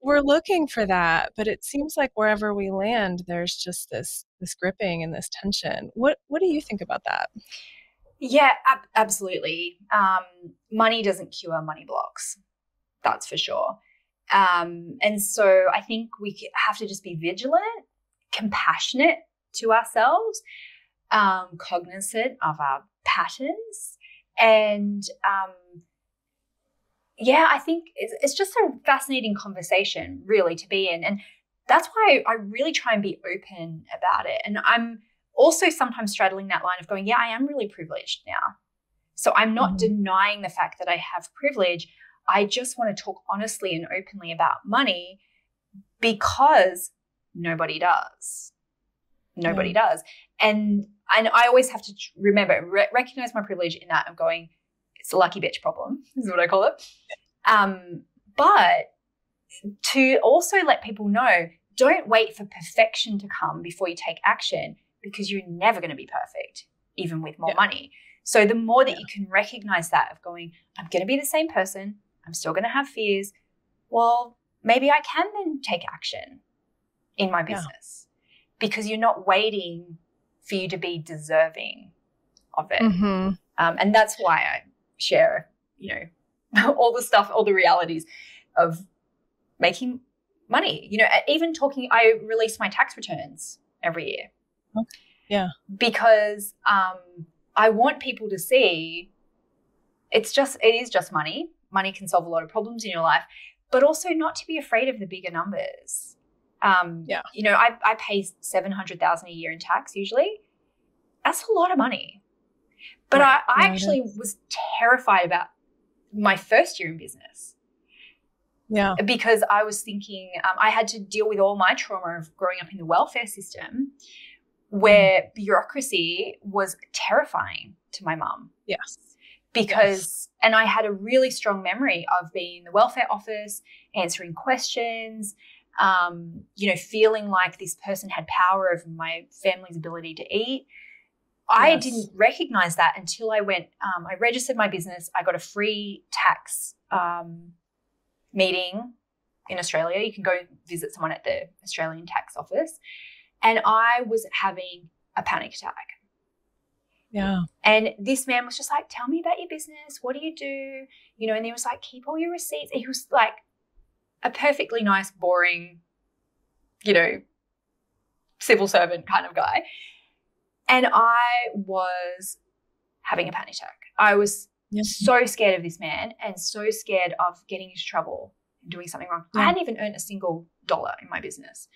we're looking for that, but it seems like wherever we land, there's just this gripping and this tension. What do you think about that? Yeah, absolutely. Money doesn't cure money blocks. That's for sure. And so I think we have to just be vigilant, compassionate to ourselves, cognizant of our patterns. And I think it's just a fascinating conversation really to be in. And that's why I really try and be open about it. And I'm also sometimes straddling that line of going, I am really privileged now. So I'm not denying the fact that I have privilege. I just want to talk honestly and openly about money because nobody does. Nobody does. And I always have to remember, recognize my privilege in that I'm going, it's a lucky bitch problem is what I call it. But to also let people know, don't wait for perfection to come before you take action, because you're never going to be perfect, even with more money. So the more that you can recognize that of going, I'm going to be the same person, I'm still going to have fears. Well, maybe I can then take action in my business because you're not waiting for you to be deserving of it. And that's why I share, all the stuff, all the realities of making money. Even talking, I release my tax returns every year. Yeah. Because I want people to see it is just money. Money can solve a lot of problems in your life, but also not to be afraid of the bigger numbers. I pay $700,000 a year in tax usually. That's a lot of money. But I actually was terrified about my first year in business. Yeah. Because I was thinking I had to deal with all my trauma of growing up in the welfare system where bureaucracy was terrifying to my mum. Yes. And I had a really strong memory of being in the welfare office, answering questions, feeling like this person had power over my family's ability to eat. I didn't recognize that until I went, I registered my business. I got a free tax meeting in Australia. You can go visit someone at the Australian tax office. And I was having a panic attack. Yeah. And this man was just like, tell me about your business. What do you do? And he was like, keep all your receipts. He was like a perfectly nice, boring, civil servant kind of guy. And I was having a panic attack. I was so scared of this man and so scared of getting into trouble and doing something wrong. I hadn't even earned a single dollar in my business.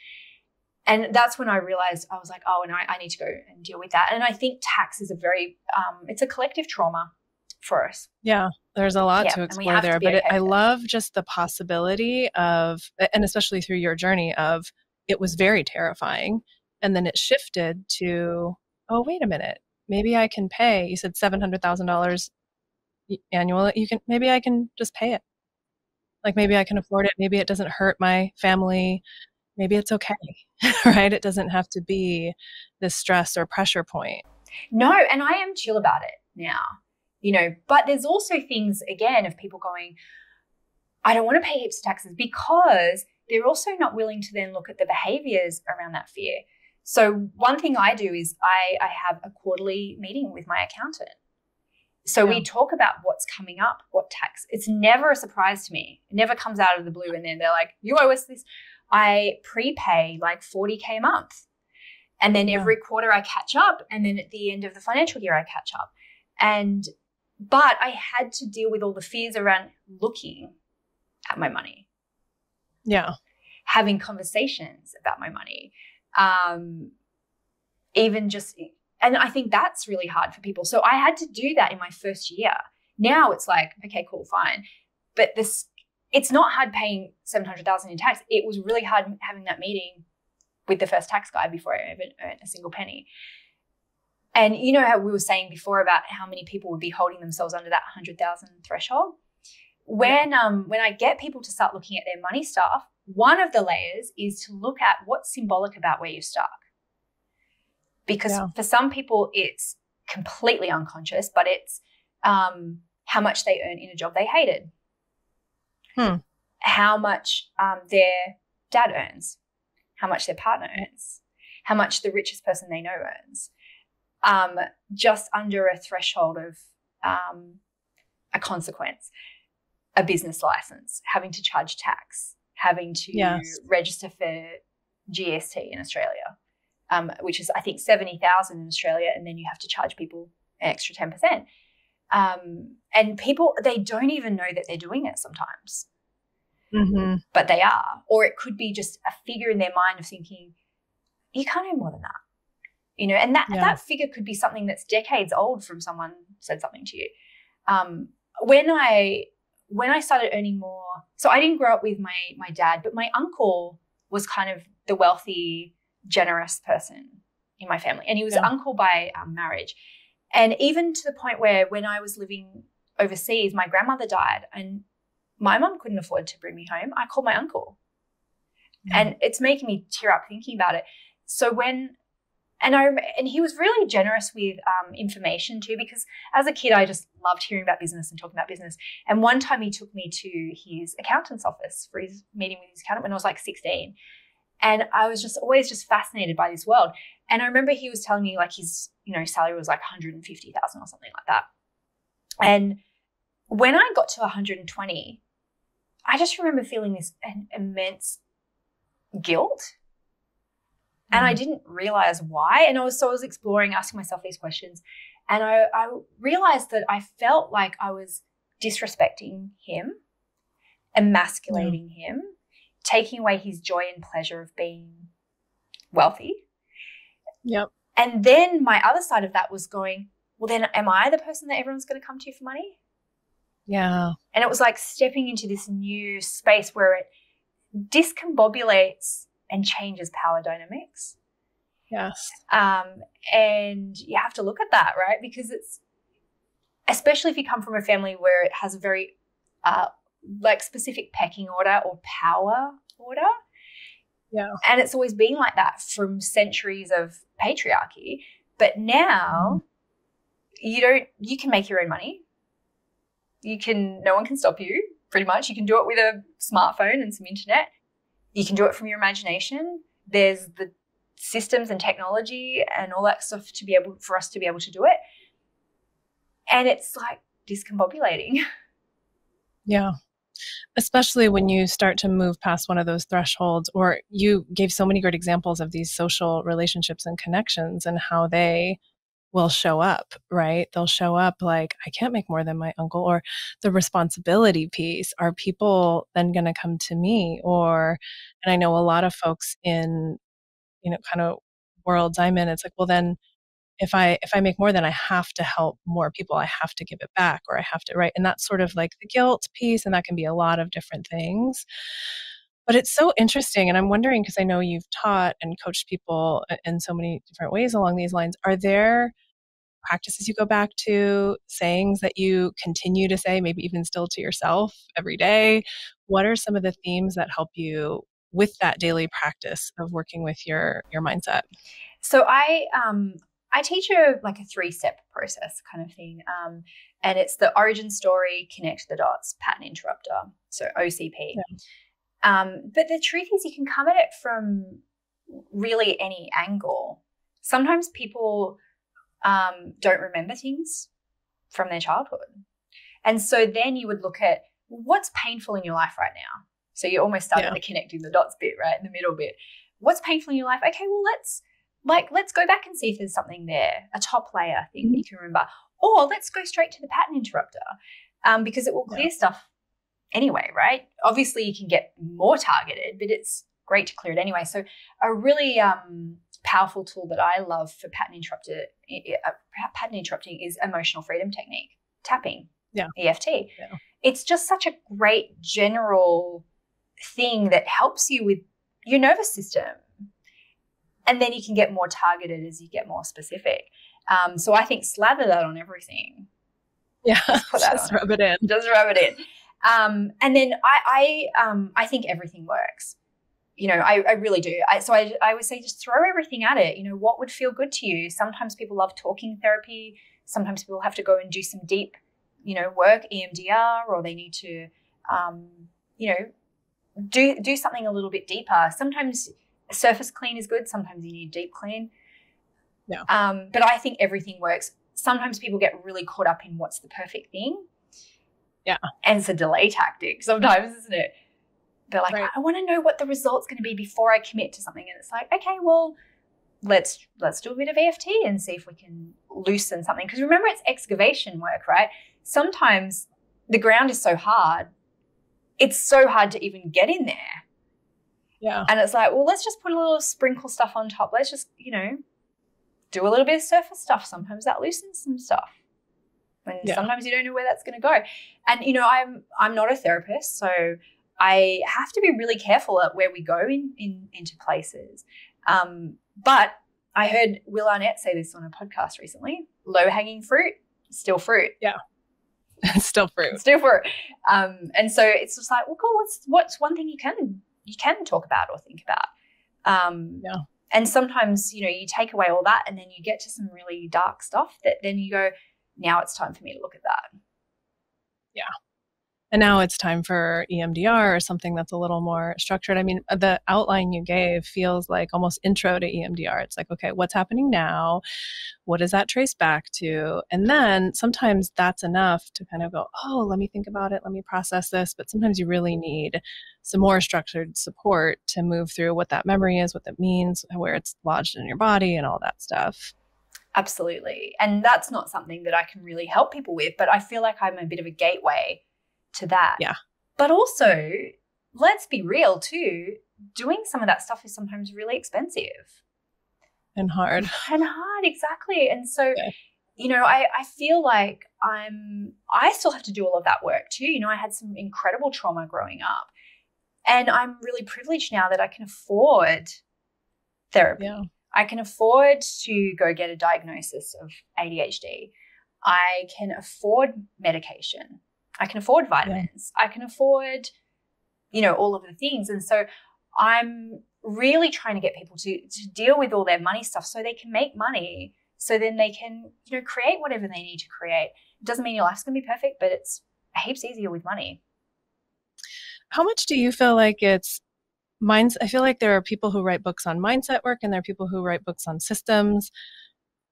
And that's when I realized, I was like, I need to go and deal with that. And I think tax is a very, it's a collective trauma for us. Yeah, there's a lot Yeah, to and we explore have to there, be but okay I with it. love just the possibility of, and especially through your journey of, it was very terrifying. And then it shifted to, oh, wait a minute, maybe I can pay. You said $700,000 annual. Maybe I can just pay it. Like maybe I can afford it. Maybe it doesn't hurt my family. Maybe it's okay, right? It doesn't have to be this stress or pressure point. No, and I am chill about it now, but there's also things, again, of people going, I don't want to pay heaps of taxes, because they're also not willing to then look at the behaviors around that fear. So one thing I do is I have a quarterly meeting with my accountant. So we talk about what's coming up, what tax. It's never a surprise to me. It never comes out of the blue and then they're like, you owe us this. I prepay like $40K a month. And then every quarter I catch up. And then at the end of the financial year, I catch up. But I had to deal with all the fears around looking at my money. Yeah. Having conversations about my money. And I think that's really hard for people. So I had to do that in my first year. Now it's like, okay, cool, fine. But it's not hard paying $700,000 in tax. It was really hard having that meeting with the first tax guy before I even earned a single penny. And you know how we were saying before about how many people would be holding themselves under that 100,000 threshold? When I get people to start looking at their money stuff, one of the layers is to look at what's symbolic about where you're stuck. Because for some people, it's completely unconscious, but it's how much they earn in a job they hated, how much their dad earns, how much their partner earns, how much the richest person they know earns, just under a threshold of a consequence, a business license, having to charge tax, having to register for GST in Australia. Which is, I think, 70,000 in Australia, and then you have to charge people an extra 10%. And people, they don't even know that they're doing it sometimes, but they are. Or it could be just a figure in their mind of thinking, you can't earn more than that, and that figure could be something that's decades old from someone said something to you. When I started earning more, so I didn't grow up with my dad, but my uncle was kind of the wealthy, generous person in my family, and he was uncle by marriage. And even to the point where when I was living overseas, my grandmother died and my mum couldn't afford to bring me home. I called my uncle, and it's making me tear up thinking about it. So and he was really generous with information too, because as a kid I just loved hearing about business and talking about business. And one time he took me to his accountant's office for his meeting with his accountant when I was like 16. And I was always fascinated by this world. And I remember he was telling me like his, salary was like 150,000 or something like that. And when I got to 120, I just remember feeling this immense guilt. And I didn't realize why. And I was exploring, asking myself these questions. And I realized that I felt like I was disrespecting him, emasculating him, taking away his joy and pleasure of being wealthy. Yep. And then my other side of that was going, well, then am I the person that everyone's going to come to for money? Yeah. And it was like stepping into this new space where it discombobulates and changes power dynamics. Yes. And you have to look at that, right? Because it's, especially if you come from a family where it has a very specific pecking order or power order. Yeah. And it's always been like that from centuries of patriarchy. But now you can make your own money. No one can stop you, pretty much. You can do it with a smartphone and some internet. You can do it from your imagination. There's the systems and technology and all that stuff for us to be able to do it. And it's like discombobulating. Yeah. Especially when you start to move past one of those thresholds, or you gave so many great examples of these social relationships and connections and how they will show up, right? They'll show up like, I can't make more than my uncle, or the responsibility piece. Are people then going to come to me? And I know a lot of folks in, kind of worlds I'm in, it's like, well, then if I make more, then I have to help more people. I have to give it back, or I have to, right? And that's sort of like the guilt piece, and that can be a lot of different things. But it's so interesting. And I'm wondering, because I know you've taught and coached people in so many different ways along these lines, are there practices you go back to, sayings that you continue to say, maybe even still to yourself every day? What are some of the themes that help you with that daily practice of working with your mindset? So I teach a 3-step process kind of thing. And it's the origin story, connect the dots, pattern interrupter. So OCP. Yeah. But the truth is, you can come at it from really any angle. Sometimes people don't remember things from their childhood. And so then you would look at what's painful in your life right now. So you almost started the connecting the dots bit, right? In the middle bit. What's painful in your life? Okay, well, let's go back and see if there's something there, a top layer thing that you can remember. Or let's go straight to the pattern interrupter, because it will clear stuff anyway, right? Obviously, you can get more targeted, but it's great to clear it anyway. So a really powerful tool that I love for pattern interrupting is emotional freedom technique, tapping, EFT. Yeah. It's just such a great general thing that helps you with your nervous system. And then you can get more targeted as you get more specific. So I think slather that on everything. Yeah, just rub it in. Just rub it in. And then I think everything works. You know, I really do. I would say just throw everything at it. You know, what would feel good to you? Sometimes people love talking therapy. Sometimes people have to go and do some deep, work, EMDR, or they need to, do something a little bit deeper. Sometimes surface clean is good. Sometimes you need deep clean. Yeah. But I think everything works. Sometimes people get really caught up in what's the perfect thing. Yeah. And it's a delay tactic sometimes, isn't it? They're like, I want to know what the result's going to be before I commit to something. And it's like, okay, well, let's do a bit of EFT and see if we can loosen something. Because remember, it's excavation work, right? Sometimes the ground is so hard, it's so hard to even get in there. Yeah. And it's like, well, let's just put a little sprinkle stuff on top. Let's just, do a little bit of surface stuff. Sometimes that loosens some stuff. And sometimes you don't know where that's going to go. And, I'm not a therapist, so I have to be really careful at where we go into places. But I heard Will Arnett say this on a podcast recently: low-hanging fruit, still fruit. Yeah. Still fruit. Still fruit. And so it's just like, well, cool, what's one thing you can talk about or think about? And sometimes, you take away all that and then you get to some really dark stuff that then you go, now it's time for me to look at that. Yeah. And now it's time for EMDR or something that's a little more structured. I mean, the outline you gave feels like almost intro to EMDR. It's like, okay, what's happening now? What does that trace back to? And then sometimes that's enough to kind of go, oh, let me think about it. Let me process this. But sometimes you really need some more structured support to move through what that memory is, what that means, where it's lodged in your body and all that stuff. Absolutely. And that's not something that I can really help people with, but I feel like I'm a bit of a gateway to that. Yeah. But also, let's be real too, doing some of that stuff is sometimes really expensive. And hard. Exactly. And so, I feel like I still have to do all of that work too. I had some incredible trauma growing up, and I'm really privileged now that I can afford therapy. Yeah. I can afford to go get a diagnosis of ADHD. I can afford medication. I can afford vitamins. Yeah. I can afford, all of the things. And so I'm really trying to get people to deal with all their money stuff so they can make money, so then they can, create whatever they need to create. It doesn't mean your life's going to be perfect, but it's heaps easier with money. How much do you feel like it's I feel like there are people who write books on mindset work and there are people who write books on systems.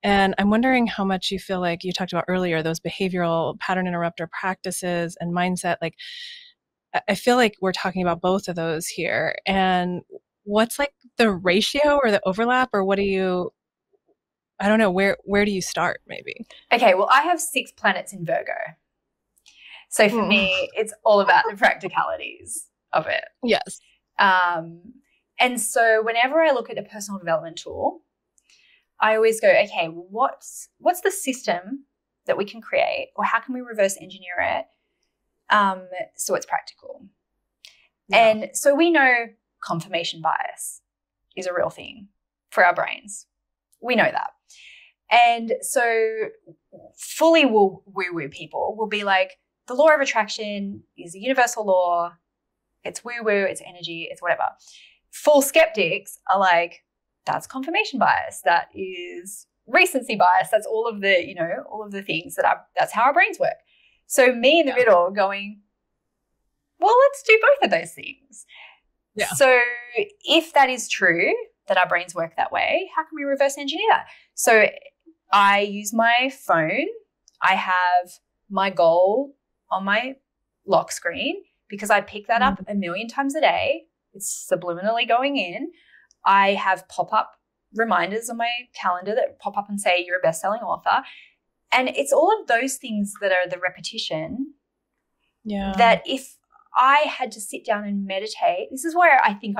And I'm wondering how much you feel like you talked about earlier, those behavioral pattern interrupter practices and mindset. Like, I feel like we're talking about both of those here. And what's like the ratio or the overlap, or I don't know, where do you start maybe? Okay, well, I have 6 planets in Virgo. So for me, it's all about the practicalities of it. Yes. And so whenever I look at a personal development tool, I always go, okay, well, what's the system that we can create, or how can we reverse engineer it so it's practical? Yeah. And so we know confirmation bias is a real thing for our brains. We know that. And so fully woo-woo people will be like, the law of attraction is a universal law. It's woo-woo, it's energy, it's whatever. Full skeptics are like, that's confirmation bias. That is recency bias. That's all of the things that's how our brains work. So me in the middle going, well, let's do both of those things. Yeah. So if that is true, that our brains work that way, how can we reverse engineer that? So I use my phone. I have my goal on my lock screen because I pick that up a million times a day. It's subliminally going in. I have pop-up reminders on my calendar that pop up and say you're a best-selling author. And it's all of those things that are the repetition that if I had to sit down and meditate, this is where I think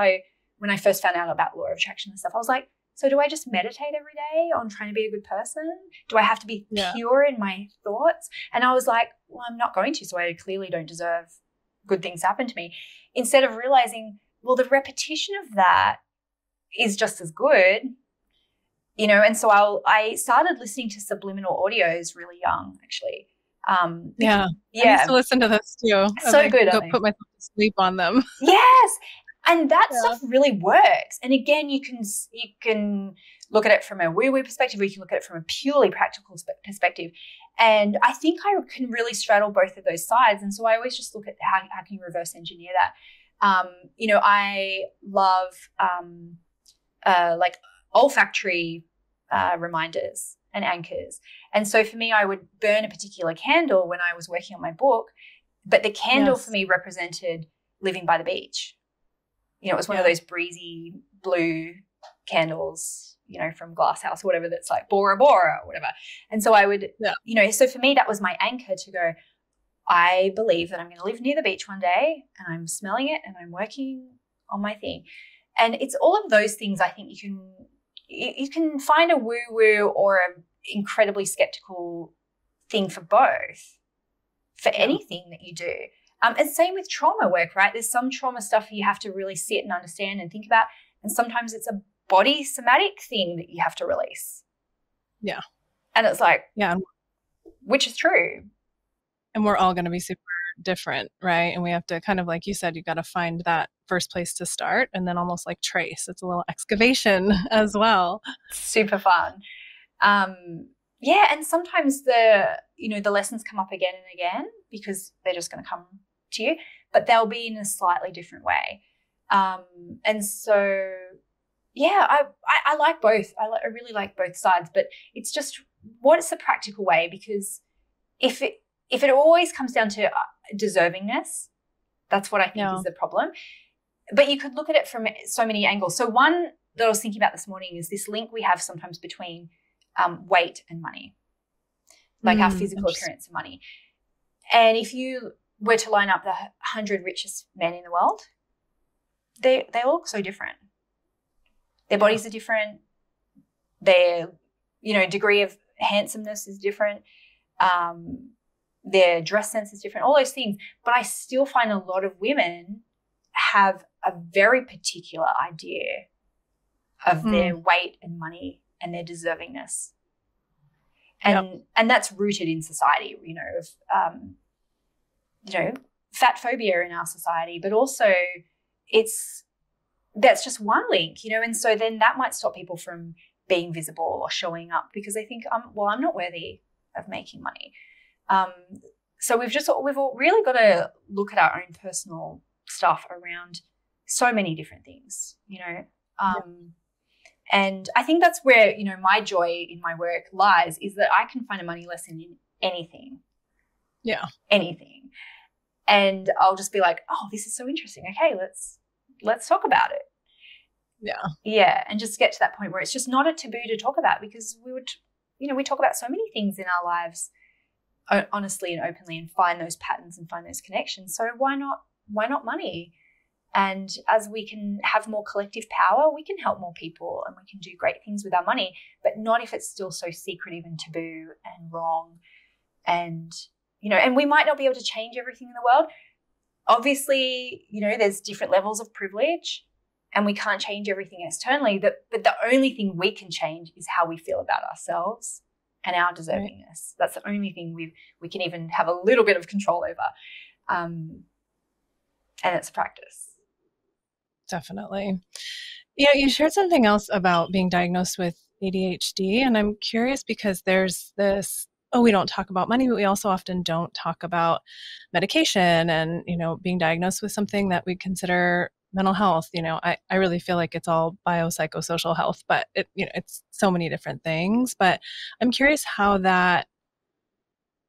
when I first found out about law of attraction and stuff, I was like, so do I just meditate every day on trying to be a good person? Do I have to be pure in my thoughts? And I was like, well, I'm not going to, so I clearly don't deserve good things to happen to me. Instead of realizing, well, the repetition of that is just as good, and so I started listening to subliminal audios really young, actually. I used to listen to those too. So good. Go put myself to sleep on them. Yes. And that stuff really works. And again, you can look at it from a woo-woo perspective, or you can look at it from a purely practical perspective. And I think I can really straddle both of those sides. And so I always just look at how can you reverse engineer that. I love like olfactory reminders and anchors. And so for me, I would burn a particular candle when I was working on my book, but the candle for me represented living by the beach. It was one of those breezy blue candles, from Glass House or whatever, that's like Bora Bora or whatever. And so I would, so for me, that was my anchor to go, I believe that I'm going to live near the beach one day and I'm smelling it and I'm working on my thing. And it's all of those things. I think you can find a woo-woo or an incredibly skeptical thing for both, for anything that you do. And same with trauma work, right? There's some trauma stuff you have to really sit and understand and think about. And sometimes it's a body somatic thing that you have to release. Yeah. And it's like, which is true. And we're all going to be super different, right? And we have to kind of, like you said, you got to find that first place to start and then almost like trace. It's a little excavation as well. Super fun. And sometimes the lessons come up again and again because they're just going to come to you, but they'll be in a slightly different way. And so, I like both. I really like both sides, but it's just what's the practical way? Because if it always comes down to deservingness, that's what I think is the problem. But you could look at it from so many angles. So one that I was thinking about this morning is this link we have sometimes between weight and money, like our physical appearance and money. And if you were to line up the 100 richest men in the world, they all look so different. Their bodies are different. Their, degree of handsomeness is different. Their dress sense is different, all those things. But I still find a lot of women have a very particular idea of their weight and money and their deservingness. And that's rooted in society, of fat phobia in our society, but also that's just one link, and so then that might stop people from being visible or showing up because they think, I'm not worthy of making money. So we've really got to look at our own personal stuff around so many different things, and I think that's where, my joy in my work lies, is that I can find a money lesson in anything. Yeah. Anything. And I'll just be like, oh, this is so interesting. Okay, let's talk about it. Yeah. Yeah. And just get to that point where it's just not a taboo to talk about, because we talk about so many things in our lives honestly and openly and find those patterns and find those connections. So why not money? And as we can have more collective power, we can help more people and we can do great things with our money, but not if it's still so secretive and taboo and wrong. And, and we might not be able to change everything in the world. Obviously, there's different levels of privilege and we can't change everything externally. But the only thing we can change is how we feel about ourselves and our deservingness. Right. That's the only thing we can even have a little bit of control over. And it's practice. Definitely. You shared something else about being diagnosed with ADHD, and I'm curious because there's this, we don't talk about money, but we also often don't talk about medication and, being diagnosed with something that we consider mental health. I really feel like it's all biopsychosocial health, but it's so many different things. But I'm curious how that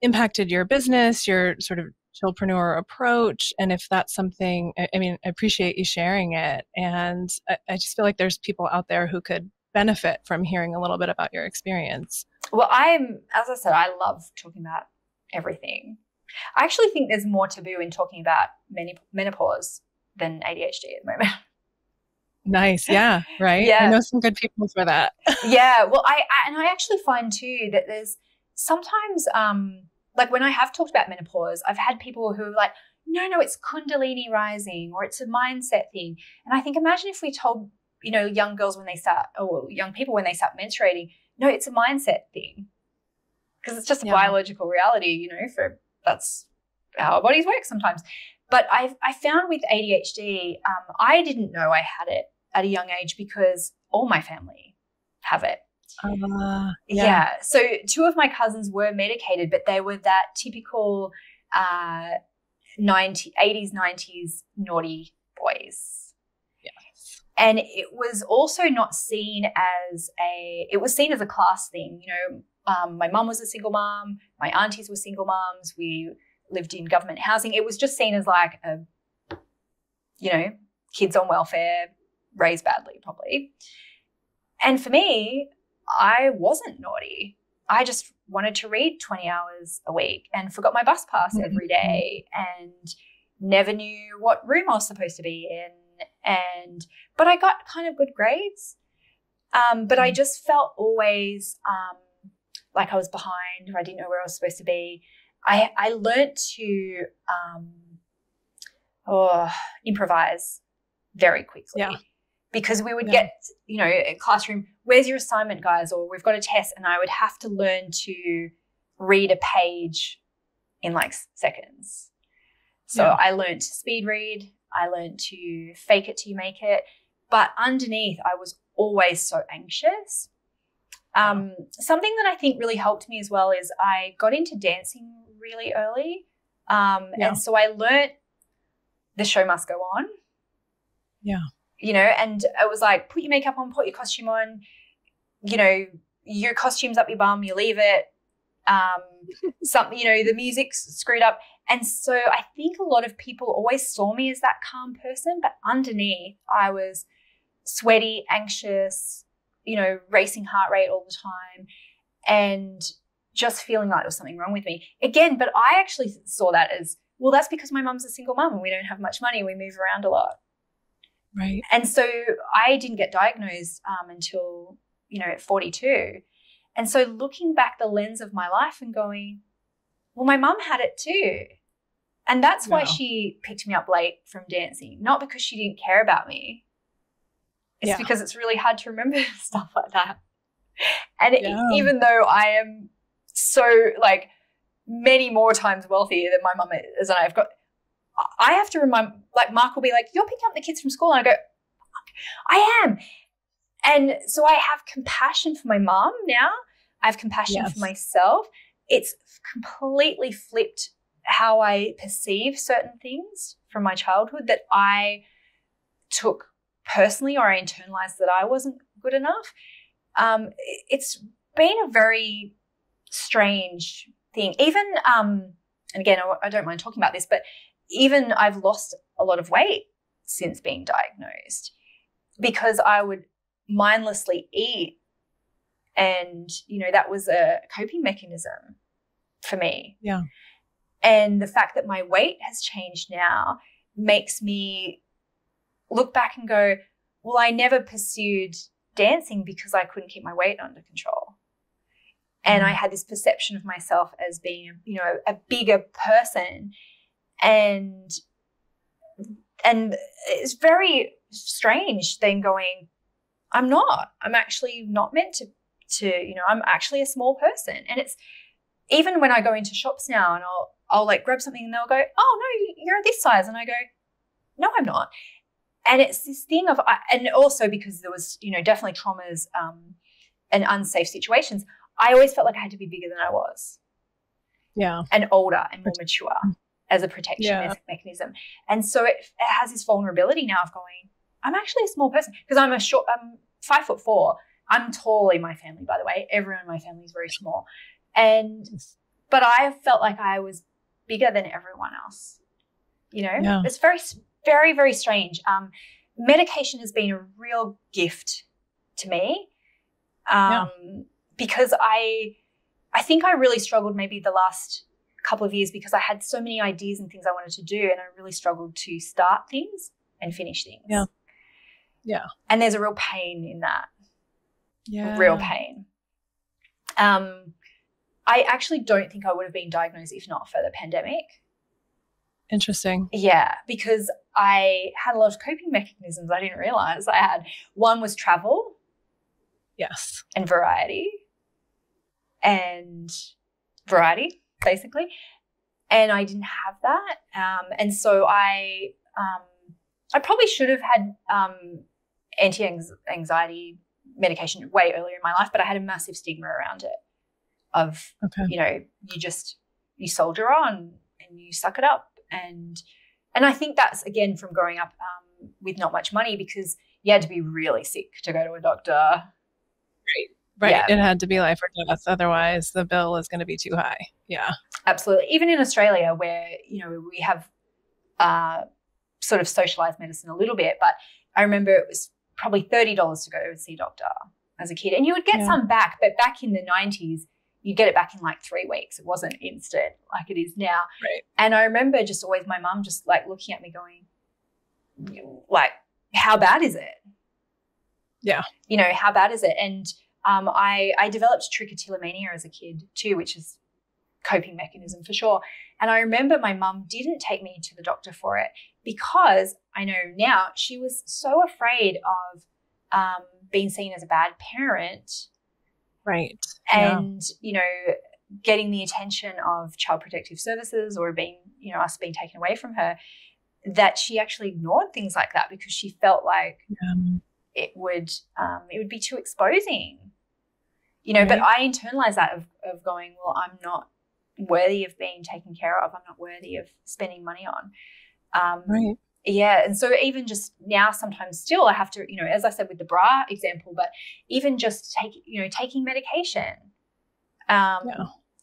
impacted your business, your sort of Chillprenuer approach, and if that's something, I appreciate you sharing it. And I just feel like there's people out there who could benefit from hearing a little bit about your experience. Well, as I said, I love talking about everything. I actually think there's more taboo in talking about menopause than ADHD at the moment. Nice. Yeah. Right. Yeah. I know some good people for that. Yeah. Well, I actually find too that there's sometimes, like when I have talked about menopause, I've had people who are like, no, it's Kundalini rising or it's a mindset thing. And I think, imagine if we told, young girls when they start, or young people when they start menstruating, no, it's a mindset thing. Because it's just a biological reality, that's how our bodies work sometimes. But I found with ADHD, I didn't know I had it at a young age because all my family have it. Yeah. So 2 of my cousins were medicated, but they were that typical 80s, 90s naughty boys. Yes. And it was also not seen as it was seen as a class thing. My mum was a single mom. My aunties were single moms. We lived in government housing. It was just seen as like kids on welfare, raised badly probably. And for me, I wasn't naughty. I just wanted to read 20 hours a week and forgot my bus pass every day and never knew what room I was supposed to be in. But I got kind of good grades. But I just felt always like I was behind or I didn't know where I was supposed to be. I learned to improvise very quickly. Yeah. Because we would get, a classroom, where's your assignment, guys? Or we've got a test, and I would have to learn to read a page in like seconds. So I learned to speed read. I learned to fake it till you make it. But underneath, I was always so anxious. Something that I think really helped me as well is I got into dancing really early. And so I learned the show must go on. Yeah. And it was like, put your makeup on, put your costume on, your costume's up your bum, you leave it. The music's screwed up. And so I think a lot of people always saw me as that calm person, but underneath I was sweaty, anxious, racing heart rate all the time and just feeling like there was something wrong with me. Again, but I actually saw that as, well, that's because my mum's a single mum and we don't have much money. We move around a lot. Right. And so I didn't get diagnosed until, at 42. And so looking back the lens of my life and going, well, my mum had it too. And that's why she picked me up late from dancing, not because she didn't care about me. It's because it's really hard to remember stuff like that. And even though I am so like many more times wealthier than my mum is, and I have to remind, like Mark will be like, you're picking up the kids from school. And I go, I am. And so I have compassion for my mom now. I have compassion for myself. It's completely flipped how I perceive certain things from my childhood that I took personally or I internalized that I wasn't good enough. It's been a very strange thing. Even, and again, I don't mind talking about this, but even I've lost a lot of weight since being diagnosed because I would mindlessly eat and, that was a coping mechanism for me. Yeah. And the fact that my weight has changed now makes me look back and go, well, I never pursued dancing because I couldn't keep my weight under control. And I had this perception of myself as being, you know, a bigger person. And it's very strange then going, I'm not. I'm actually not meant to, you know, I'm actually a small person. And it's even when I go into shops now and I'll like grab something and they'll go, oh, no, you're this size. And I go, no, I'm not. And it's this thing of, and also because there was, you know, definitely traumas and unsafe situations, I always felt like I had to be bigger than I was. Yeah. And older and more mature as a protection mechanism. And so it has this vulnerability now of going, I'm actually a small person because I'm 5'4". I'm tall in my family, by the way. Everyone in my family is very small. But I felt like I was bigger than everyone else. You know, it's very, very, very strange. Medication has been a real gift to me because I think I really struggled maybe the last couple of years because I had so many ideas and things I wanted to do, and I really struggled to start things and finish things. Yeah. Yeah. And there's a real pain in that. Yeah. Real pain. I actually don't think I would have been diagnosed if not for the pandemic. Interesting. Yeah, because I had a lot of coping mechanisms I didn't realize I had. One was travel. Yes. And variety, basically. And I didn't have that. And so I probably should have had anti-anxiety medication way earlier in my life, but I had a massive stigma around it of, you know, you soldier on and you suck it up. And I think that's, again, from growing up with not much money because you had to be really sick to go to a doctor. Right. Yeah. It had to be life or death. Otherwise, the bill is going to be too high. Yeah. Absolutely. Even in Australia where, you know, we have sort of socialized medicine a little bit, but I remember it was probably $30 to go and see a doctor as a kid. And you would get some back, but back in the 90s, you get it back in like 3 weeks. It wasn't instant like it is now. Right. And I remember just always my mum just like looking at me going, like, how bad is it? Yeah. You know, how bad is it? And I developed trichotillomania as a kid too, which is coping mechanism for sure. And I remember my mum didn't take me to the doctor for it because I know now she was so afraid of being seen as a bad parent. Right. And, you know, getting the attention of Child Protective Services or being, you know, us being taken away from her, that she actually ignored things like that because she felt like it would be too exposing, you know. Right. But I internalized that of going, well, I'm not worthy of being taken care of. I'm not worthy of spending money on. Right. Yeah. And so even just now, sometimes still I have to, you know, as I said with the bra example, but even just taking medication,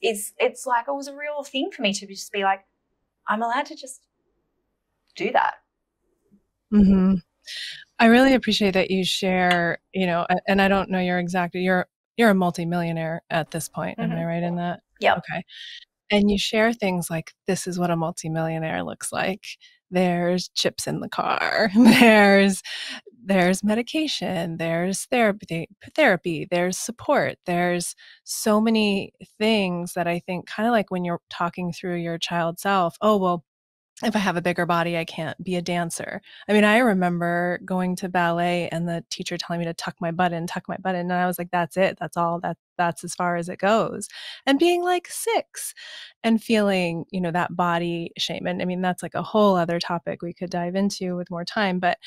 it's like, it was a real thing for me to just be like, I'm allowed to just do that. Mm-hmm. I really appreciate that you share, you know, and I don't know you're a multimillionaire at this point. Mm-hmm. Am I right in that? Yeah. Okay. And you share things like, this is what a multimillionaire looks like. There's chips in the car. There's medication. There's therapy. There's support. There's so many things that I think kind of like when you're talking through your child self, oh, well, if I have a bigger body, I can't be a dancer. I mean, I remember going to ballet and the teacher telling me to tuck my butt in. And I was like, that's it. That's all. That's as far as it goes. And being like 6 and feeling, you know, that body shame. And I mean, that's like a whole other topic we could dive into with more time, but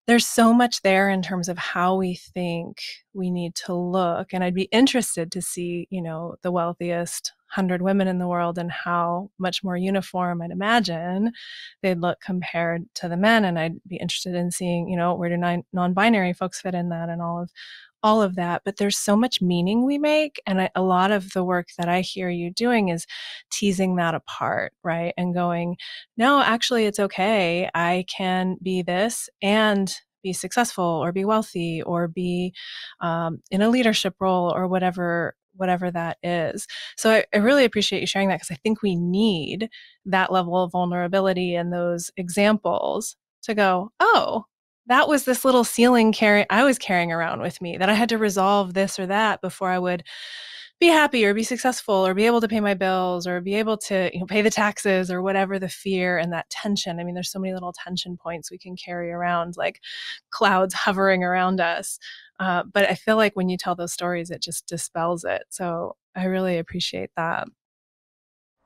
there's so much there in terms of how we think we need to look. And I'd be interested to see, you know, the wealthiest 100 women in the world and how much more uniform I'd imagine they'd look compared to the men. And I'd be interested in seeing, you know, where do non-binary folks fit in that and all of that. But there's so much meaning we make. And a lot of the work that I hear you doing is teasing that apart, right? And going, no, actually, it's okay. I can be this and be successful or be wealthy or be in a leadership role or whatever that is. So I really appreciate you sharing that because I think we need that level of vulnerability and those examples to go, oh, that was this little ceiling I was carrying around with me, that I had to resolve this or that before I would be happy or be successful or be able to pay my bills or be able to pay the taxes or whatever the fear and that tension. I mean, there's so many little tension points we can carry around, like clouds hovering around us. But I feel like when you tell those stories, it just dispels it. So I really appreciate that.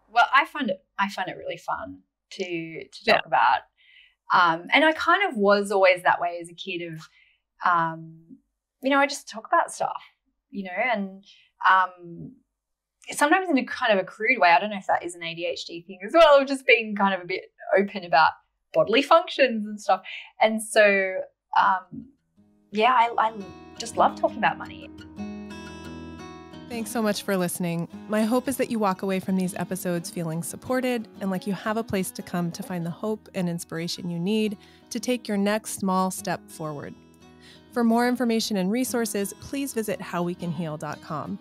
Well, I find it really fun to talk about. And I kind of was always that way as a kid of, I just talk about stuff, and sometimes in a kind of a crude way. I don't know if that is an ADHD thing as well, of just being kind of a bit open about bodily functions and stuff. And so, I just love talking about money. Thanks so much for listening. My hope is that you walk away from these episodes feeling supported and like you have a place to come to find the hope and inspiration you need to take your next small step forward. For more information and resources, please visit howwecanheal.com.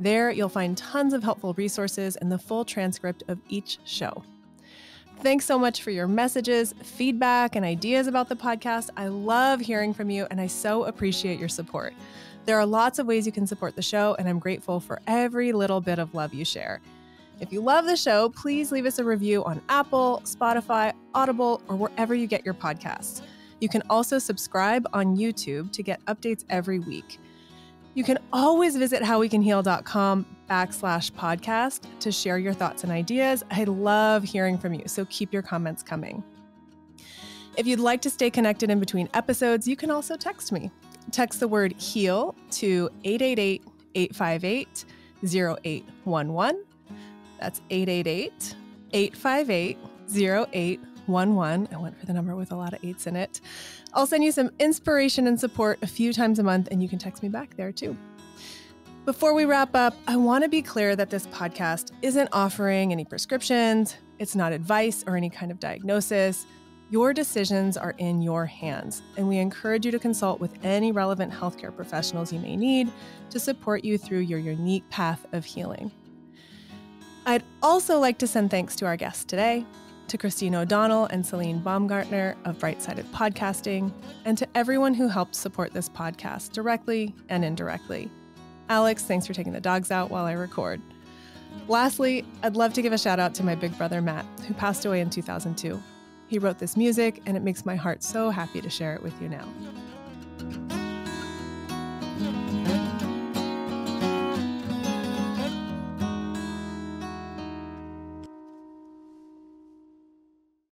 There, you'll find tons of helpful resources and the full transcript of each show. Thanks so much for your messages, feedback, and ideas about the podcast. I love hearing from you, and I so appreciate your support. There are lots of ways you can support the show, and I'm grateful for every little bit of love you share. If you love the show, please leave us a review on Apple, Spotify, Audible, or wherever you get your podcasts. You can also subscribe on YouTube to get updates every week. You can always visit howwecanheal.com/podcast to share your thoughts and ideas. I love hearing from you, so keep your comments coming. If you'd like to stay connected in between episodes, you can also text me. Text the word HEAL to 888-858-0811. That's 888-858-0811. I went for the number with a lot of eights in it. I'll send you some inspiration and support a few times a month, and you can text me back there too. Before we wrap up, I want to be clear that this podcast isn't offering any prescriptions. It's not advice or any kind of diagnosis. Your decisions are in your hands, and we encourage you to consult with any relevant healthcare professionals you may need to support you through your unique path of healing. I'd also like to send thanks to our guests today, to Christine O'Donnell and Celine Baumgartner of Bright-Sided Podcasting, and to everyone who helped support this podcast directly and indirectly. Alex, thanks for taking the dogs out while I record. Lastly, I'd love to give a shout out to my big brother, Matt, who passed away in 2002. He wrote this music, and it makes my heart so happy to share it with you now.